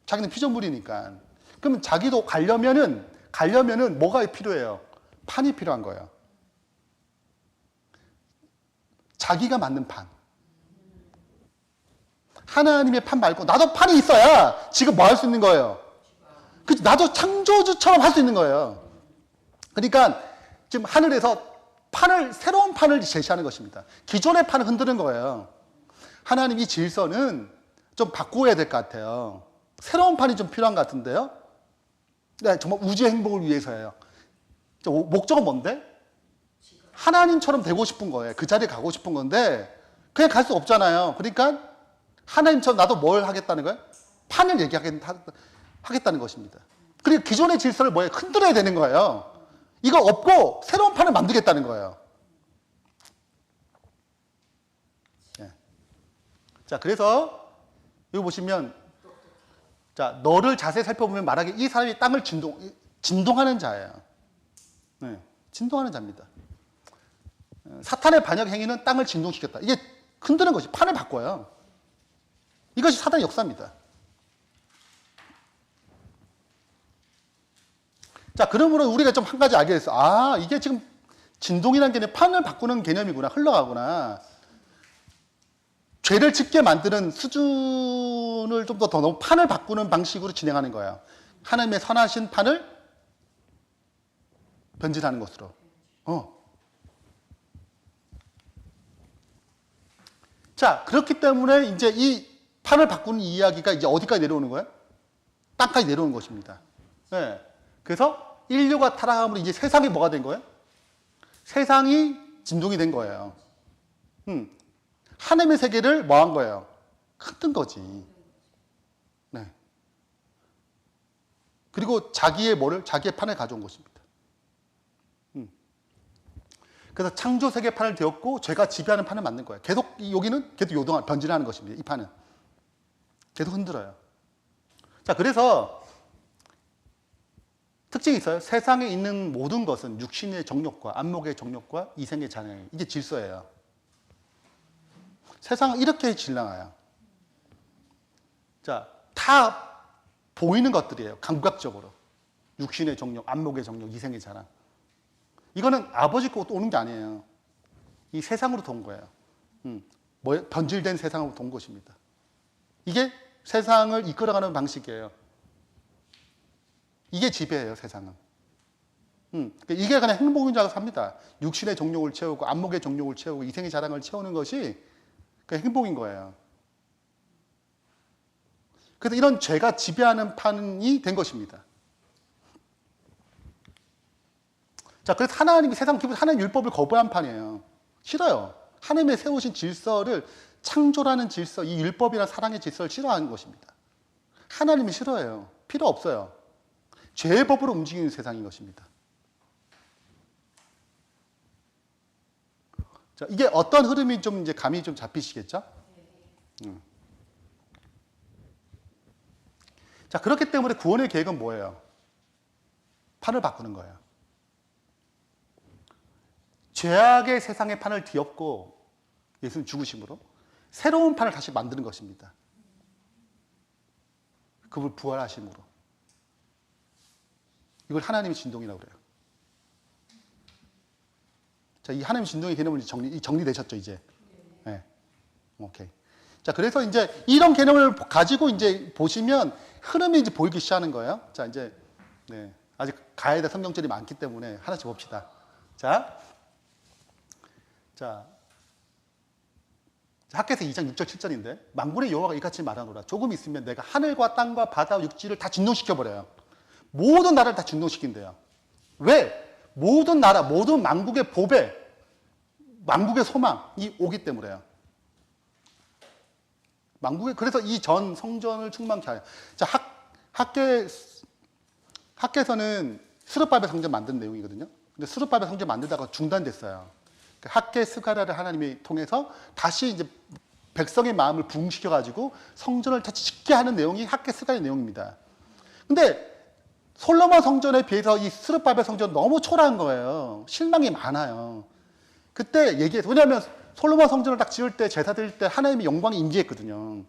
자기는 피조물이니까. 그러면 자기도 가려면은 뭐가 필요해요? 판이 필요한 거예요. 자기가 맞는 판. 하나님의 판 말고 나도 판이 있어야 지금 뭐 할 수 있는 거예요? 나도 창조주처럼 할 수 있는 거예요. 그러니까 지금 하늘에서 새로운 판을 제시하는 것입니다. 기존의 판을 흔드는 거예요. 하나님 이 질서는 좀 바꿔야 될 것 같아요. 새로운 판이 좀 필요한 것 같은데요. 네, 정말 우주의 행복을 위해서예요. 목적은 뭔데? 하나님처럼 되고 싶은 거예요. 그 자리에 가고 싶은 건데 그냥 갈 수 없잖아요. 그러니까 하나님처럼 나도 뭘 하겠다는 거예요? 판을 얘기하겠다는 것입니다. 그리고 기존의 질서를 흔들어야 되는 거예요. 이거 없고 새로운 판을 만들겠다는 거예요. 네. 자, 그래서 여기 보시면 자, 너를 자세히 살펴보면 말하기 이 사람이 땅을 진동하는 자예요. 네, 진동하는 자입니다. 사탄의 반역 행위는 땅을 진동시켰다. 이게 흔드는 것이 판을 바꿔요. 이것이 사단의 역사입니다. 자, 그러므로 우리가 좀 한 가지 알게 됐어. 이게 지금 진동이라는 개념이 판을 바꾸는 개념이구나. 흘러가구나. 죄를 짓게 만드는 수준을 좀 더 너무 판을 바꾸는 방식으로 진행하는 거예요. 하나님의 선하신 판을 변질하는 것으로. 자, 그렇기 때문에 이제 이 판을 바꾸는 이야기가 이제 어디까지 내려오는 거예요? 땅까지 내려오는 것입니다. 네. 그래서 인류가 타락함으로 이제 세상이 뭐가 된 거예요? 세상이 진동이 된 거예요. 하나님의 세계를 뭐 한 거예요? 흔든 거지. 네. 그리고 자기의 판을 가져온 것입니다. 그래서 창조 세계 판을 되었고 죄가 지배하는 판을 만든 거예요. 계속 여기는 계속 변질하는 것입니다. 이 판은 계속 흔들어요. 자, 그래서 특징이 있어요. 세상에 있는 모든 것은 육신의 정욕과 안목의 정욕과 이생의 잔행, 이게 질서예요. 세상은 이렇게 질량해요. 자, 다 보이는 것들이에요. 감각적으로. 육신의 정욕, 안목의 정욕, 이생의 잔행. 이거는 아버지께 오는 게 아니에요. 이 세상으로부터 온 거예요. 변질된 세상으로부터 온 것입니다. 이게 세상을 이끌어가는 방식이에요. 이게 지배예요, 세상은. 이게 그냥 행복인 줄 알고 삽니다. 육신의 정욕을 채우고, 안목의 정욕을 채우고, 이생의 자랑을 채우는 것이 그냥 행복인 거예요. 그래서 이런 죄가 지배하는 판이 된 것입니다. 자, 그래서 하나님이 세상 기본 하나님 율법을 거부한 판이에요. 싫어요. 하나님의 세우신 질서를 창조라는 질서, 이 율법이나 사랑의 질서를 싫어하는 것입니다. 하나님이 싫어해요. 필요 없어요. 죄의 법으로 움직이는 세상인 것입니다. 자, 이게 어떤 흐름이 좀 이제 감이 좀 잡히시겠죠? 자, 그렇기 때문에 구원의 계획은 뭐예요? 판을 바꾸는 거예요. 죄악의 세상의 판을 뒤엎고 예수님 죽으심으로 새로운 판을 다시 만드는 것입니다. 그분 부활하심으로. 이걸 하나님의 진동이라고 그래요. 자, 이 하나님의 진동의 개념을 정리되셨죠, 이제? 네. 오케이. 자, 그래서 이제 이런 개념을 가지고 이제 보시면 흐름이 이제 보이기 시작하는 거예요. 자, 이제, 네. 아직 가야 될 성경절이 많기 때문에 하나씩 봅시다. 자, 학개서 2장 6절 7절인데 만군의 여호와가 이같이 말하노라. 조금 있으면 내가 하늘과 땅과 바다와 육지를 다 진동시켜버려요. 모든 나라를 다 진동시킨대요. 왜? 모든 나라, 모든 만국의 보배, 만국의 소망이 오기 때문에요. 그래서 이 전 성전을 충만케 하여. 자, 학개서는 스룹바벨 성전 만든 내용이거든요. 근데 스룹바벨 성전 만들다가 중단됐어요. 학개 스가랴를 하나님이 통해서 다시 이제 백성의 마음을 부흥시켜가지고 성전을 다시 짓게 하는 내용이 학개 스가랴 내용입니다. 근데 솔로몬 성전에 비해서 이 스룹바벨 성전 너무 초라한 거예요. 실망이 많아요. 그때 얘기해서, 왜냐하면 솔로몬 성전을 딱 지을 때 제사 드릴 때 하나님의 영광이 임재했거든요.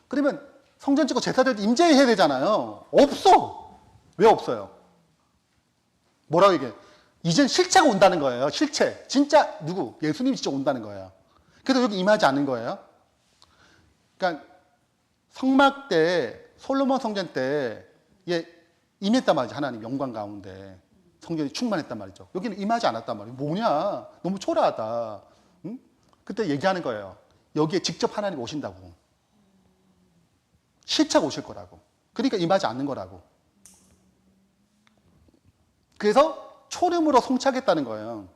그러면 성전 짓고 제사 드릴 때 임재해야 되잖아요. 없어. 왜 없어요? 뭐라고 얘기해? 이젠 실체가 온다는 거예요. 실체. 진짜 누구? 예수님이 진짜 온다는 거예요. 그래서 여기 임하지 않는 거예요. 그러니까 성막 때, 솔로몬 성전 때 임했단 말이죠. 하나님 영광 가운데. 성전이 충만했단 말이죠. 여기는 임하지 않았단 말이에요. 뭐냐? 너무 초라하다. 응? 그때 얘기하는 거예요. 여기에 직접 하나님 오신다고. 실체가 오실 거라고. 그러니까 임하지 않는 거라고. 그래서 초림으로 송치하겠다는 거예요.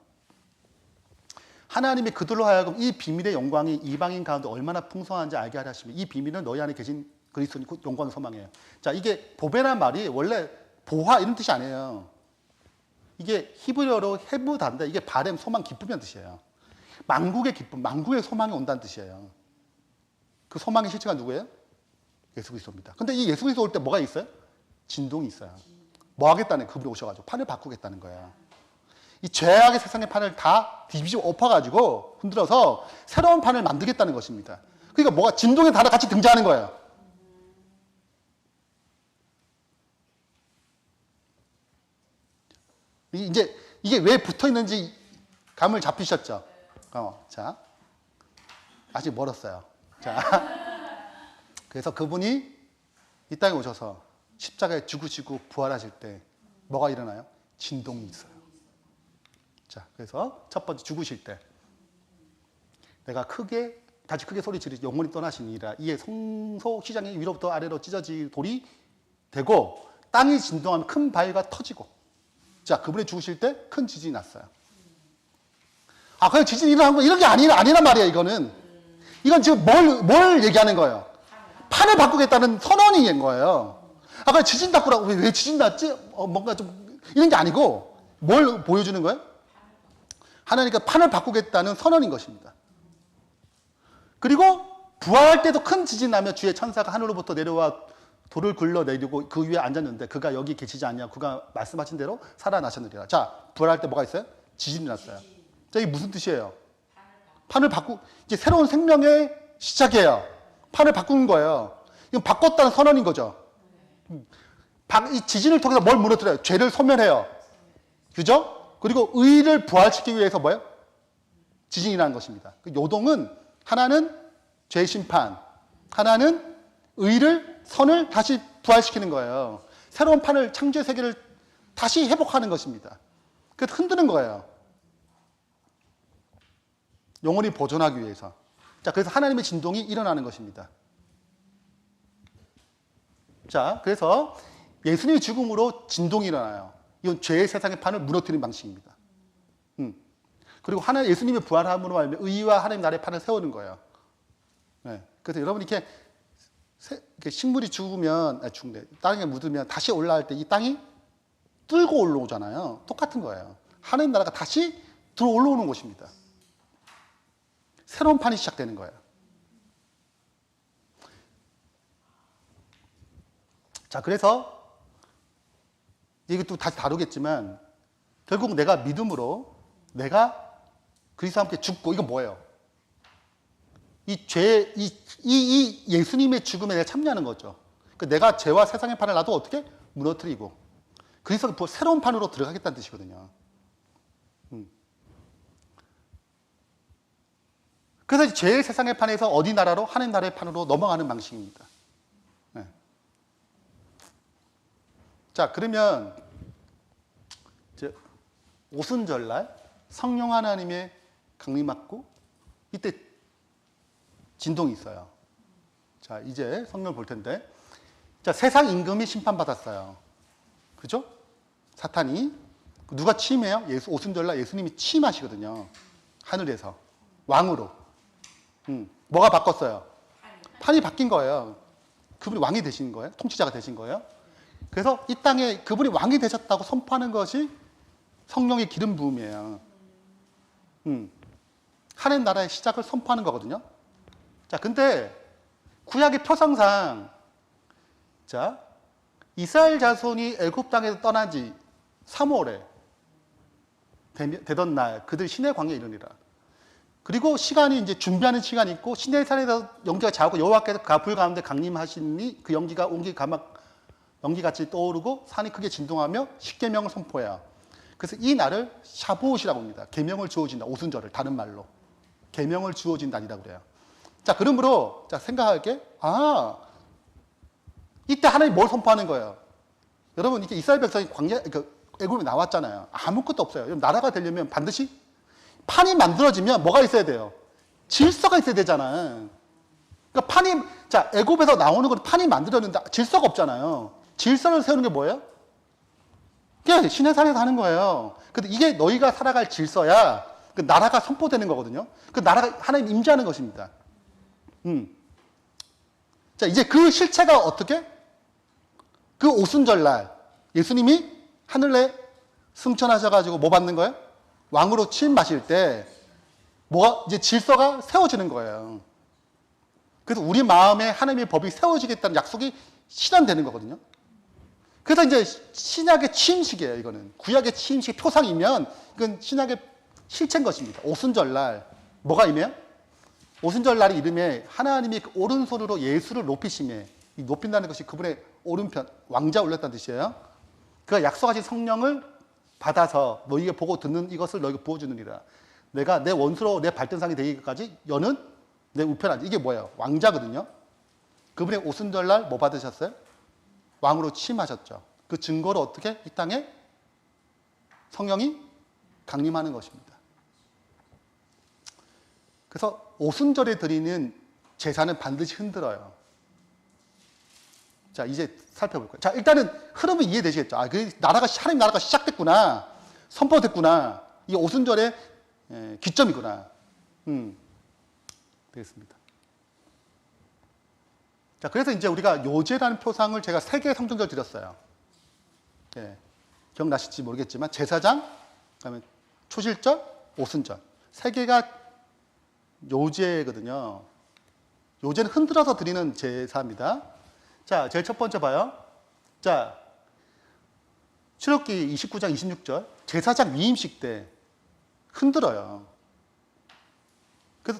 하나님이 그들로 하여금 이 비밀의 영광이 이방인 가운데 얼마나 풍성한지 알게 하려 하시면 이 비밀은 너희 안에 계신 그리스도의 영광을 소망해요. 자, 이게 보배란 말이 원래 보화 이런 뜻이 아니에요. 이게 히브리어로 헤브단데 이게 바램, 소망, 기쁨이라는 뜻이에요. 만국의 기쁨, 만국의 소망이 온다는 뜻이에요. 그 소망의 실체가 누구예요? 예수 그리스도입니다. 근데 이 예수 그리스도 올 때 뭐가 있어요? 진동이 있어요. 뭐 하겠다는, 그분이 오셔가지고 판을 바꾸겠다는 거예요. 이 죄악의 세상의 판을 다 뒤집어 엎어가지고 흔들어서 새로운 판을 만들겠다는 것입니다. 그러니까 뭐가 진동의 단어 같이 등장하는 거예요. 이제 이게 왜 붙어 있는지 감을 잡히셨죠? 자, 아직 멀었어요. 자, 그래서 그분이 이 땅에 오셔서 십자가에 죽으시고 부활하실 때 뭐가 일어나요? 진동이 있어요. 자, 그래서 첫 번째 죽으실 때 내가 다시 크게 소리 지르지 영원히 떠나시니라. 이에 성소 시장의 위로부터 아래로 찢어질 돌이 되고 땅이 진동하면 큰 바위가 터지고. 자, 그분이 죽으실 때 큰 지진이 났어요. 아, 그냥 지진이 일어난 거 이런 게 아니란 말이에요, 이거는. 이건 지금 뭘 얘기하는 거예요? 판을 바꾸겠다는 선언인 거예요. 아까 지진 났구라고 왜 지진 났지? 뭔가 좀 이런 게 아니고 뭘 보여주는 거예요? 하나님께 판을 바꾸겠다는 선언인 것입니다. 그리고 부활할 때도 큰 지진 나며 주의 천사가 하늘로부터 내려와 돌을 굴러 내리고 그 위에 앉았는데 그가 여기 계시지 않냐? 그가 말씀하신 대로 살아나셨느니라. 자, 부활할 때 뭐가 있어요? 지진이 났어요. 자, 이게 무슨 뜻이에요? 판을 이제 새로운 생명의 시작이에요. 판을 바꾸는 거예요. 이건 바꿨다는 선언인 거죠. 이 지진을 통해서 뭘 무너뜨려요? 죄를 소멸해요. 그죠? 그리고 의를 부활시키기 위해서 뭐예요? 지진이 나는 것입니다. 그 요동은 하나는 죄 심판, 하나는 선을 다시 부활시키는 거예요. 새로운 판을, 창조의 세계를 다시 회복하는 것입니다. 그래서 흔드는 거예요. 영원히 보존하기 위해서. 자, 그래서 하나님의 진동이 일어나는 것입니다. 자, 그래서 예수님의 죽음으로 진동이 일어나요. 이건 죄의 세상의 판을 무너뜨리는 방식입니다. 그리고 예수님의 부활함으로 말하면 의와 하나님 나라의 판을 세우는 거예요. 네. 그래서 여러분 이렇게 식물이 땅에 묻으면 다시 올라갈 때 이 땅이 뚫고 올라오잖아요. 똑같은 거예요. 하나님 나라가 다시 들어 올라오는 곳입니다. 새로운 판이 시작되는 거예요. 자, 그래서 이게 또 다시 다루겠지만 결국 내가 믿음으로 내가 그리스도와 함께 죽고, 이건 뭐예요? 이 예수님의 죽음에 내가 참여하는 거죠. 그러니까 내가 죄와 세상의 판을 나도 어떻게 무너뜨리고 그리스도 새로운 판으로 들어가겠다는 뜻이거든요. 그래서 죄의 세상의 판에서 어디 나라로? 하나님 나라의 판으로 넘어가는 방식입니다. 네. 자, 그러면 이제 오순절날 성령 하나님의 강림받고 이때 진동이 있어요. 자, 이제 성령을 볼 텐데, 자, 세상 임금이 심판받았어요. 그죠? 사탄이. 누가 취임해요? 오순절날 예수님이 취임하시거든요. 하늘에서 왕으로. 뭐가 바꿨어요? 판이 바뀐 거예요. 그분이 왕이 되신 거예요. 통치자가 되신 거예요. 그래서 이 땅에 그분이 왕이 되셨다고 선포하는 것이 성령의 기름 부음이에요. 하나님 나라의 시작을 선포하는 거거든요. 자, 근데 구약의 표상상, 자, 이스라엘 자손이 애굽 땅에서 떠난 지 3월에 되던 날 그들 시내 광야에 이르니라. 그리고 시간이 이제 준비하는 시간이 있고 시내 산에서 연기가 자고 여호와께서 불 가운데 강림하시니 그 연기가 연기같이 떠오르고 산이 크게 진동하며 십계명을 선포해요. 그래서 이 날을 샤부옷이라고 합니다. 계명을 주어진다. 오순절을 다른 말로 계명을 주어진 날이라고 그래요. 자, 그러므로 자 생각할게. 이때 하나님이 뭘 선포하는 거예요? 여러분, 이렇게 이스라엘 백성이 애굽에 나왔잖아요. 아무것도 없어요. 여러분, 나라가 되려면 반드시 판이 만들어지면 뭐가 있어야 돼요? 질서가 있어야 되잖아. 그러니까 자, 애굽에서 나오는 건 판이 만들었는데 질서가 없잖아요. 질서를 세우는 게 뭐예요? 그냥 시내산에서 하는 거예요. 근데 이게 너희가 살아갈 질서야 그 나라가 선포되는 거거든요. 그 나라가 하나님 임재하는 것입니다. 자, 이제 그 실체가 어떻게? 그 오순절날 예수님이 하늘에 승천하셔가지고 뭐 받는 거예요? 왕으로 취임하실 때 뭐가 이제 질서가 세워지는 거예요. 그래서 우리 마음에 하나님의 법이 세워지겠다는 약속이 실현되는 거거든요. 그래서 이제 신약의 취임식이에요. 이거는 구약의 취임식 표상이면 이건 신약의 실체인 것입니다. 오순절날 뭐가 임해요? 오순절날의 이름에 하나님이 그 오른손으로 예수를 높이심에, 이 높인다는 것이 그분의 오른편 왕자 올렸다는 뜻이에요. 그가 약속하신 성령을 받아서 너희에게 보고 듣는 이것을 너희에게 부어주느니라. 내가 내 원수로 내 발등상이 되기까지 여는 내 우편하지. 이게 뭐예요? 왕자거든요. 그분의 오순절날 뭐 받으셨어요? 왕으로 취임하셨죠. 그 증거로 어떻게 이 땅에 성령이 강림하는 것입니다. 그래서 오순절에 드리는 제사는 반드시 흔들어요. 자, 이제 살펴볼 거예요. 자, 일단은 흐름은 이해되시겠죠? 하나님 나라가 시작됐구나. 선포됐구나. 이게 오순절의 기점이구나. 되겠습니다. 자, 그래서 이제 우리가 요제라는 표상을 제가 3개의 성경절 드렸어요. 예, 기억나실지 모르겠지만, 제사장, 그 다음에 초실절, 오순절. 3개가 요제거든요. 요제는 흔들어서 드리는 제사입니다. 자, 제일 첫 번째 봐요. 자, 출애굽기 29장 26절. 제사장 위임식 때 흔들어요. 그래서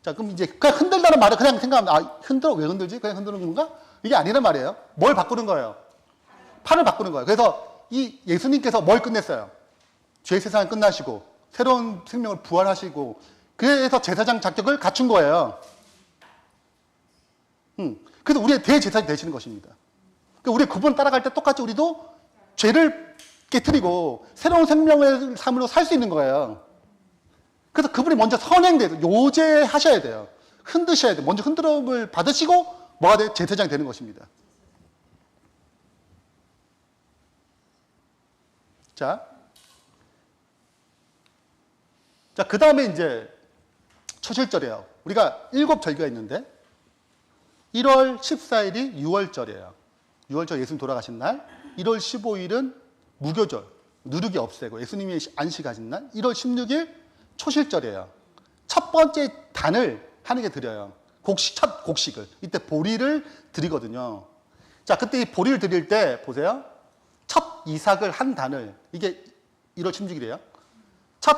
자, 그럼 이제 그냥 흔들다는 말을 그냥 생각하면 흔들어 왜 흔들지? 그냥 흔드는 건가? 이게 아니란 말이에요. 뭘 바꾸는 거예요? 판을 바꾸는 거예요. 그래서 이 예수님께서 뭘 끝냈어요? 죄 세상을 끝나시고 새로운 생명을 부활하시고 그래서 제사장 자격을 갖춘 거예요. 그래서 우리의 대제사장이 되시는 것입니다. 그러니까 우리 그분 따라갈 때 똑같이 우리도 죄를 깨트리고 새로운 생명의 삶으로 살 수 있는 거예요. 그래서 그분이 먼저 선행돼서 요제하셔야 돼요. 흔드셔야 돼요. 먼저 흔들음을 받으시고 뭐가 돼요? 제사장이 되는 것입니다. 자, 그 다음에 이제 초실절이에요. 우리가 7절기가 있는데 1월 14일이 6월절이에요. 6월절 예수님 돌아가신 날. 1월 15일은 무교절, 누룩이 없애고 예수님이 안식하신 날. 1월 16일 초실절이에요. 첫 번째 단을 하나님께 드려요. 첫 곡식을. 이때 보리를 드리거든요. 자, 그때 이 보리를 드릴 때 보세요. 첫 이삭을 한 단을, 이게 1월 침직이래요. 첫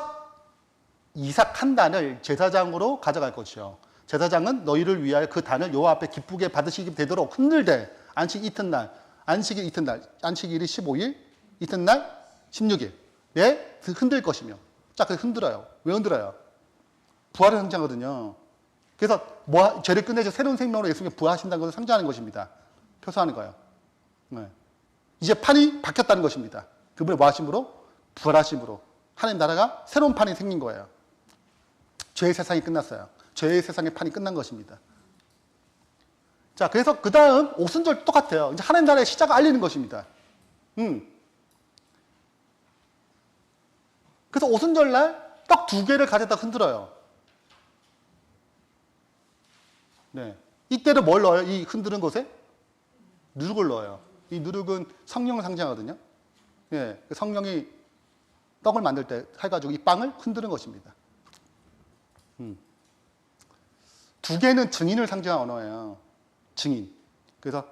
이삭 한 단을 제사장으로 가져갈 것이요. 제사장은 너희를 위하여 그 단을 여호와 앞에 기쁘게 받으시게 되도록 흔들되 안식 이튿날, 안식일 이튿날, 안식일이 15일, 이튿날 16일 에 흔들 것이며. 자, 그래서 흔들어요. 왜 흔들어요? 부활을 상징하거든요. 그래서 죄를 끝내서 새로운 생명으로 예수님이 부활하신다는 것을 상징하는 것입니다. 표사하는 거예요. 네. 이제 판이 바뀌었다는 것입니다. 그분의 뭐 하심으로? 부활하심으로. 하나님 나라가 새로운 판이 생긴 거예요. 죄의 세상이 끝났어요. 죄의 세상의 판이 끝난 것입니다. 자, 그래서 그 다음 오순절 똑같아요. 이제 하나님 나라의 시작을 알리는 것입니다. 그래서 오순절 날 떡 2개를 가져다 흔들어요. 네. 이때도 뭘 넣어요? 이 흔드는 곳에? 누룩을 넣어요. 이 누룩은 성령을 상징하거든요. 예, 성령이 떡을 만들 때 해가지고 이 빵을 흔드는 것입니다. 2개는 증인을 상징하는 언어예요. 증인. 그래서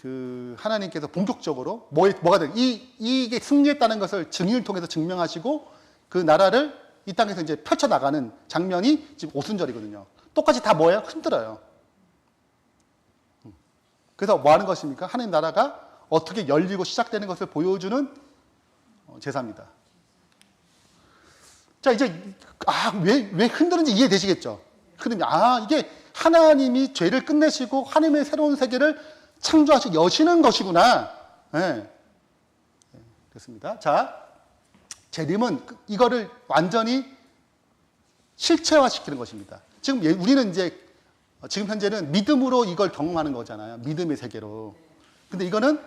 그 하나님께서 본격적으로 뭐가 돼? 이게 승리했다는 것을 증인을 통해서 증명하시고 그 나라를 이 땅에서 이제 펼쳐 나가는 장면이 지금 오순절이거든요. 똑같이 다 뭐예요? 흔들어요. 그래서 뭐 하는 것입니까? 하나님 나라가 어떻게 열리고 시작되는 것을 보여주는 제사입니다. 자, 이제 왜 흔드는지 이해되시겠죠? 그러면 이게 하나님이 죄를 끝내시고 하나님의 새로운 세계를 창조하시고 여시는 것이구나. 네. 됐습니다. 자, 재림은 이거를 완전히 실체화시키는 것입니다. 지금 우리는 이제 지금 현재는 믿음으로 이걸 경험하는 거잖아요. 믿음의 세계로. 근데 이것을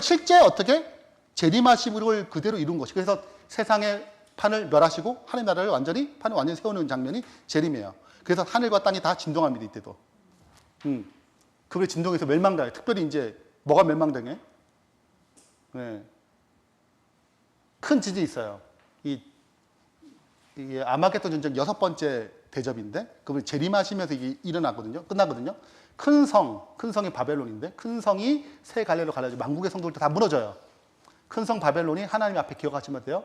실제 어떻게 재림하심을 그대로 이룬 것이. 그래서 세상의 판을 멸하시고 하나님 나라를 판을 완전히 세우는 장면이 재림이에요. 그래서 하늘과 땅이 다 진동합니다. 이때도. 그게 진동해서 멸망당해. 특별히 이제 뭐가 멸망당해? 네. 큰 지진이 있어요. 이게 아마겟돈 전쟁 6번째 대접인데, 그걸 재림하시면서 이게 일어나거든요. 끝나거든요. 큰 성이 바벨론인데, 큰 성이 세 갈래로 갈라지고 만국의 성도들 다 무너져요. 큰 성 바벨론이 하나님 앞에 기억하시면 돼요.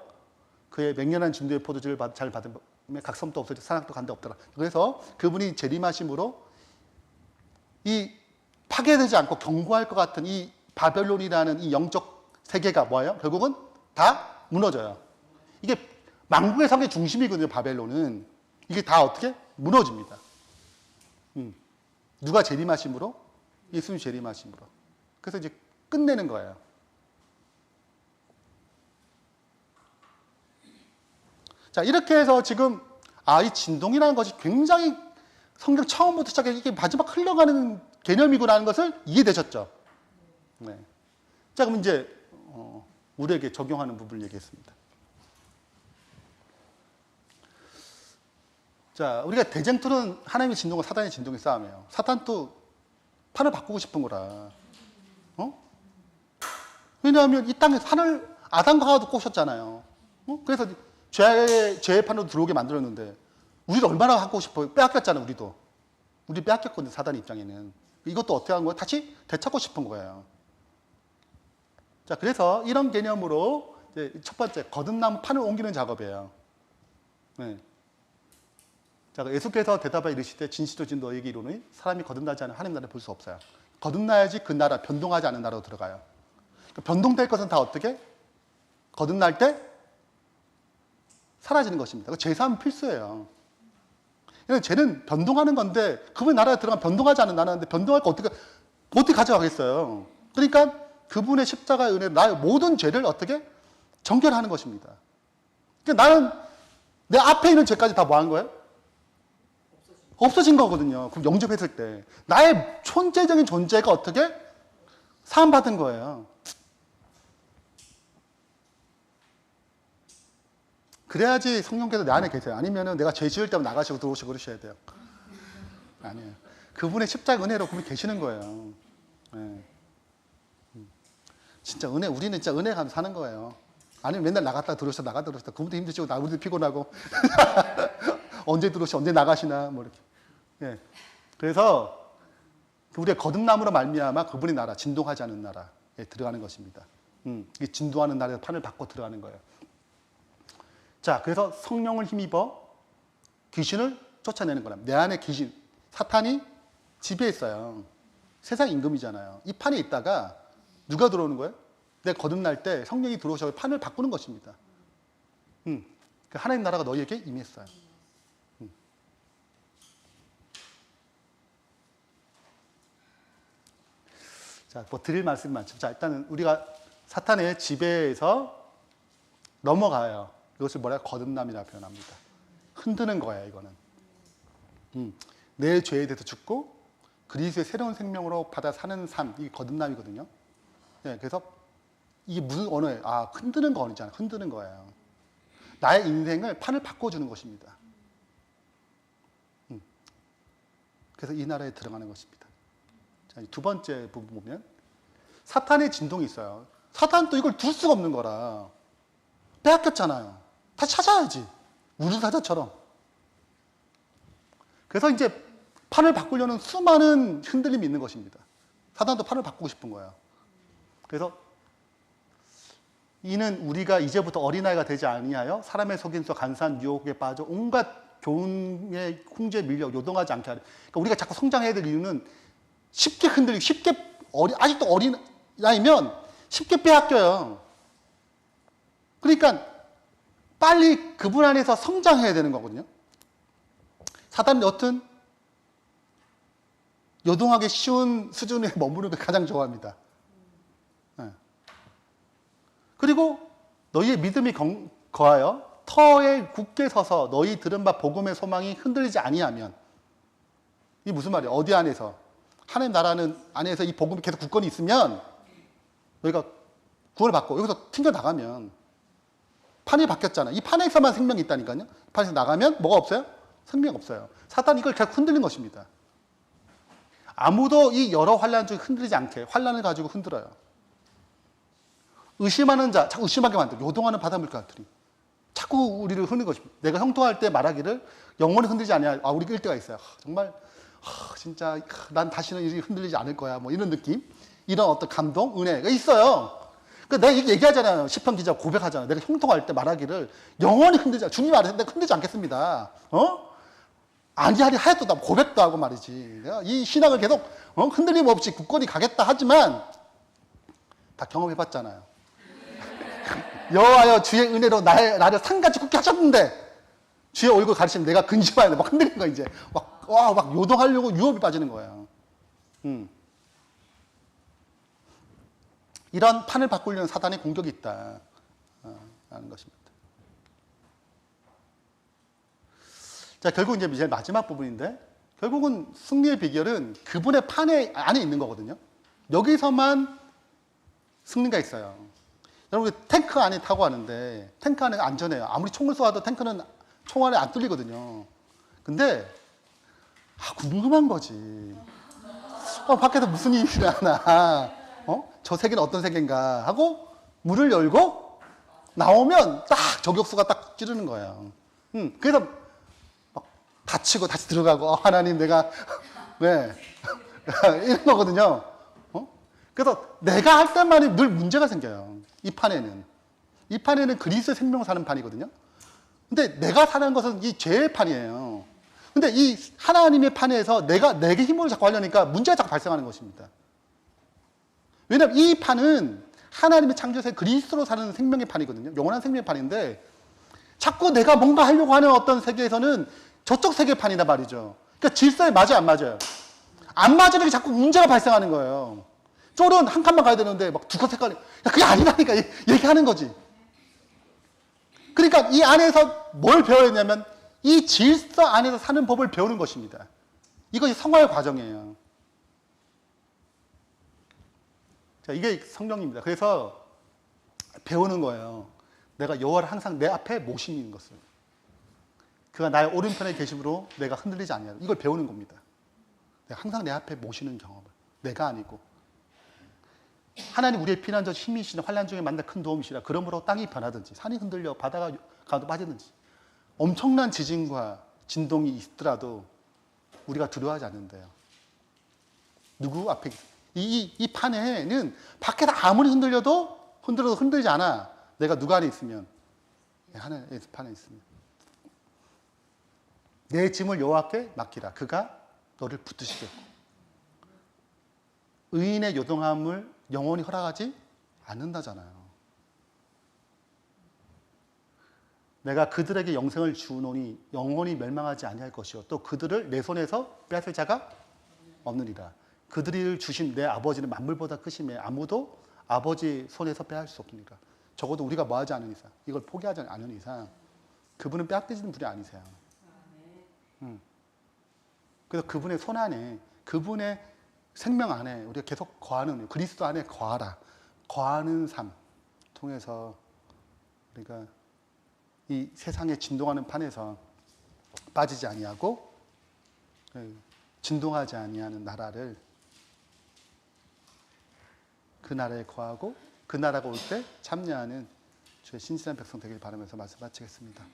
그의 맹렬한 진도의 포도주를 잘 받은 각성도 없어지고 산악도 간데 없더라. 그래서 그분이 재림하심으로 이 파괴되지 않고 견고할 것 같은 이 바벨론이라는 이 영적 세계가 뭐예요? 결국은 다 무너져요. 이게 만국의 성의 중심이거든요. 바벨론은. 이게 다 어떻게? 무너집니다. 누가 재림하심으로? 예수님 재림하심으로. 그래서 이제 끝내는 거예요. 자, 이렇게 해서 지금 이 진동이라는 것이 굉장히 성경 처음부터 시작해서 이게 마지막 흘러가는 개념이구나 하는 것을 이해되셨죠? 네. 자, 그럼 이제 우리에게 적용하는 부분을 얘기했습니다. 자, 우리가 대쟁투는 하나님의 진동과 사단의 진동의 싸움이에요. 사탄도 판을 바꾸고 싶은 거라. 왜냐하면 이 땅에서 아담과 하와도 꼬셨잖아요. 그래서 죄의 판으로 들어오게 만들었는데 우리도 얼마나 하고 싶어요? 빼앗겼잖아요. 우리 빼앗겼거든요. 사단의 입장에는. 이것도 어떻게 한 거예요? 다시 되찾고 싶은 거예요. 자, 그래서 이런 개념으로 이제 첫 번째 거듭나무 판을 옮기는 작업이에요. 네. 자, 예수께서 대답하여 이르시되 진실로 너희에게 이르노니 사람이 거듭나지 않으면 하나님 나라를 볼 수 없어요. 거듭나야지 그 나라, 변동하지 않은 나라로 들어가요. 그러니까 변동될 것은 다 어떻게? 거듭날 때 사라지는 것입니다. 제사는 필수예요. 죄는 변동하는 건데 그분의 나라에 들어가면 변동하지 않은 나라인데 변동할 거 어떻게 가져가겠어요? 그러니까 그분의 십자가의 은혜로 나의 모든 죄를 어떻게? 정결하는 것입니다. 그러니까 나는 내 앞에 있는 죄까지 다 뭐 한 거예요? 없어진 거거든요. 그럼 영접했을 때. 나의 존재적인 존재가 어떻게? 사함받은 거예요. 그래야지 성령께서 내 안에 계세요. 아니면은 내가 죄 지을 때만 나가시고 들어오시고 그러셔야 돼요. 아니에요. 그분의 십자가 은혜로 그분이 계시는 거예요. 네. 진짜 우리는 진짜 은혜 가면 사는 거예요. 아니면 맨날 나갔다 들어오셨다 그분도 힘드시고 우리도 피곤하고 언제 들어오시 언제 나가시나 뭐 이렇게. 예. 그래서 우리의 거듭남으로 말미암아 그분의 나라, 진동하지 않는 나라에 들어가는 것입니다. 이게 진동하는 나라에서 판을 바꿔 들어가는 거예요. 자, 그래서 성령을 힘입어 귀신을 쫓아내는 거랍니다. 내 안에 귀신, 사탄이 지배했어요. 세상 임금이잖아요. 이 판에 있다가 누가 들어오는 거예요? 내가 거듭날 때 성령이 들어오셔서 판을 바꾸는 것입니다. 하나님 나라가 너희에게 임했어요. 자, 뭐 드릴 말씀이 많죠. 자, 일단은 우리가 사탄의 지배에서 넘어가요. 이것을 뭐라 거듭남이라 표현합니다. 흔드는 거예요, 이거는. 내 죄에 대해서 죽고 그리스도의 새로운 생명으로 받아 사는 삶, 이게 거듭남이거든요. 네, 그래서 이게 무슨 언어예요? 아, 흔드는 거 언어잖아요. 흔드는 거예요. 나의 인생을 판을 바꿔주는 것입니다. 그래서 이 나라에 들어가는 것입니다. 자, 두 번째 부분 보면 사탄의 진동이 있어요. 사탄은 또 이걸 둘 수가 없는 거라. 빼앗겼잖아요. 다시 찾아야지. 우르사자처럼. 그래서 이제 판을 바꾸려는 수많은 흔들림이 있는 것입니다. 사탄도 판을 바꾸고 싶은 거예요. 그래서 이는 우리가 이제부터 어린아이가 되지 아니하여 사람의 속임수 간사한 유혹에 빠져 온갖 교훈의 궁지에 밀려 요동하지 않게 하려. 그러니까 우리가 자꾸 성장해야 될 이유는 쉽게 흔들리고 아직도 어린아이면 쉽게 빼앗겨요. 그러니까 빨리 그분 안에서 성장해야 되는 거거든요. 사단은 여튼 요동하기 쉬운 수준에 머무르는 걸 가장 좋아합니다. 네. 그리고 너희의 믿음이 거하여 터에 굳게 서서 너희 들은 바 복음의 소망이 흔들리지 아니하면, 이게 무슨 말이에요? 어디 안에서? 하나님 나라는 안에서 이 복음이 계속 굳건히 있으면 너희가 구원을 받고 여기서 튕겨나가면, 판이 바뀌었잖아. 이 판에서만 생명이 있다니까요. 판에서 나가면 뭐가 없어요? 생명이 없어요. 사탄이 이걸 계속 흔들는 것입니다. 아무도 이 여러 환란 중에 흔들리지 않게 환란을 가지고 흔들어요. 의심하는 자, 자꾸 의심하게 만들어. 요동하는 바닷물가들이 자꾸 우리를 흔드는 것입니다. 내가 형통할 때 말하기를 영원히 흔들리지 않냐. 아, 우리가 일 때가 있어요. 정말 진짜 난 다시는 이렇게 흔들리지 않을 거야. 뭐 이런 느낌, 이런 어떤 감동, 은혜가 있어요. 그러니까 내가 얘기하잖아요. 시편 기자 고백하잖아요. 내가 형통할 때 말하기를 영원히 흔들지 않. 주님이 말해서 내가 흔들지 않겠습니다. 아니하리 하여도 나 고백도 하고 말이지. 내가 이 신앙을 계속 흔들림 없이 굳건히 가겠다 하지만 다 경험해봤잖아요. 여호와여 주의 은혜로 나를 산같이 굳게 하셨는데 주의 얼굴 가리시면 내가 근심하는데 막 흔들리는 거야. 이제 막 요동하려고 유혹이 빠지는 거예요. 이런 판을 바꾸려는 사단의 공격이 있다 라는 것입니다. 자, 결국 이제 제일 마지막 부분인데, 결국은 승리의 비결은 그분의 판에 안에 있는 거거든요. 여기서만 승리가 있어요. 여러분, 탱크 안에 타고 가는데 탱크 안에 안전해요. 아무리 총을 쏘아도 탱크는 총 안에 안 뚫리거든요. 근데 궁금한 거지. 밖에서 무슨 일이 일어나나, 저 세계는 어떤 세계인가 하고 문을 열고 나오면 딱 저격수가 딱 찌르는 거예요. 그래서 막 다치고 다시 들어가고 하나님 내가 네 이런 거거든요. 그래서 내가 할 때만이 늘 문제가 생겨요. 이 판에는 그리스도의 생명을 사는 판이거든요. 근데 내가 사는 것은 이 죄의 판이에요. 근데 이 하나님의 판에서 내게 힘을 자꾸 하려니까 문제가 자꾸 발생하는 것입니다. 왜냐하면 이 판은 하나님의 창조세 그리스도로 사는 생명의 판이거든요. 영원한 생명의 판인데 자꾸 내가 뭔가 하려고 하는 어떤 세계에서는 저쪽 세계의 판이다 말이죠. 그러니까 질서에 맞아요, 안 맞아요? 안 맞으니까 자꾸 문제가 발생하는 거예요. 쫄은 한 칸만 가야 되는데 막 두 칸, 세 칸, 그게 아니라니까 얘기하는 거지. 그러니까 이 안에서 뭘 배워야 되냐면 이 질서 안에서 사는 법을 배우는 것입니다. 이것이 성화의 과정이에요. 자, 이게 성령입니다. 그래서 배우는 거예요. 내가 여호와를 항상 내 앞에 모시는 것을. 그가 나의 오른편에 계심으로 내가 흔들리지 않냐. 이걸 배우는 겁니다. 내가 항상 내 앞에 모시는 경험을. 내가 아니고. 하나님 우리의 피난처 힘이시나 환난 중에 만나 큰 도움이시라. 그러므로 땅이 변하든지 산이 흔들려 바다가 가도 빠지든지 엄청난 지진과 진동이 있더라도 우리가 두려워하지 않는데요. 누구 앞에 이 판에는 밖에서 아무리 흔들려도 흔들지 않아. 내가 누가 안에 있으면, 하나님의 판에 있으면. 내 짐을 여호와께 맡기라. 그가 너를 붙드시겠고. 의인의 요동함을 영원히 허락하지 않는다잖아요. 내가 그들에게 영생을 주노니 영원히 멸망하지 아니할 것이요 또 그들을 내 손에서 빼앗을 자가 없느니라. 그들이 주신 내 아버지는 만물보다 크심에 아무도 아버지 손에서 빼앗을 수 없으니까. 적어도 우리가 뭐하지 않은 이상, 이걸 포기하지 않은 이상 그분은 빼앗기지는 분이 아니세요. 그래서 그분의 손 안에, 그분의 생명 안에 우리가 계속 거하는, 그리스도 안에 거하라, 거하는 삶 통해서 우리가 이 세상에 진동하는 판에서 빠지지 아니하고 진동하지 아니하는 나라를, 그 나라에 거하고 그 나라가 올 때 참여하는 주의 신실한 백성 되길 바라면서 말씀 마치겠습니다.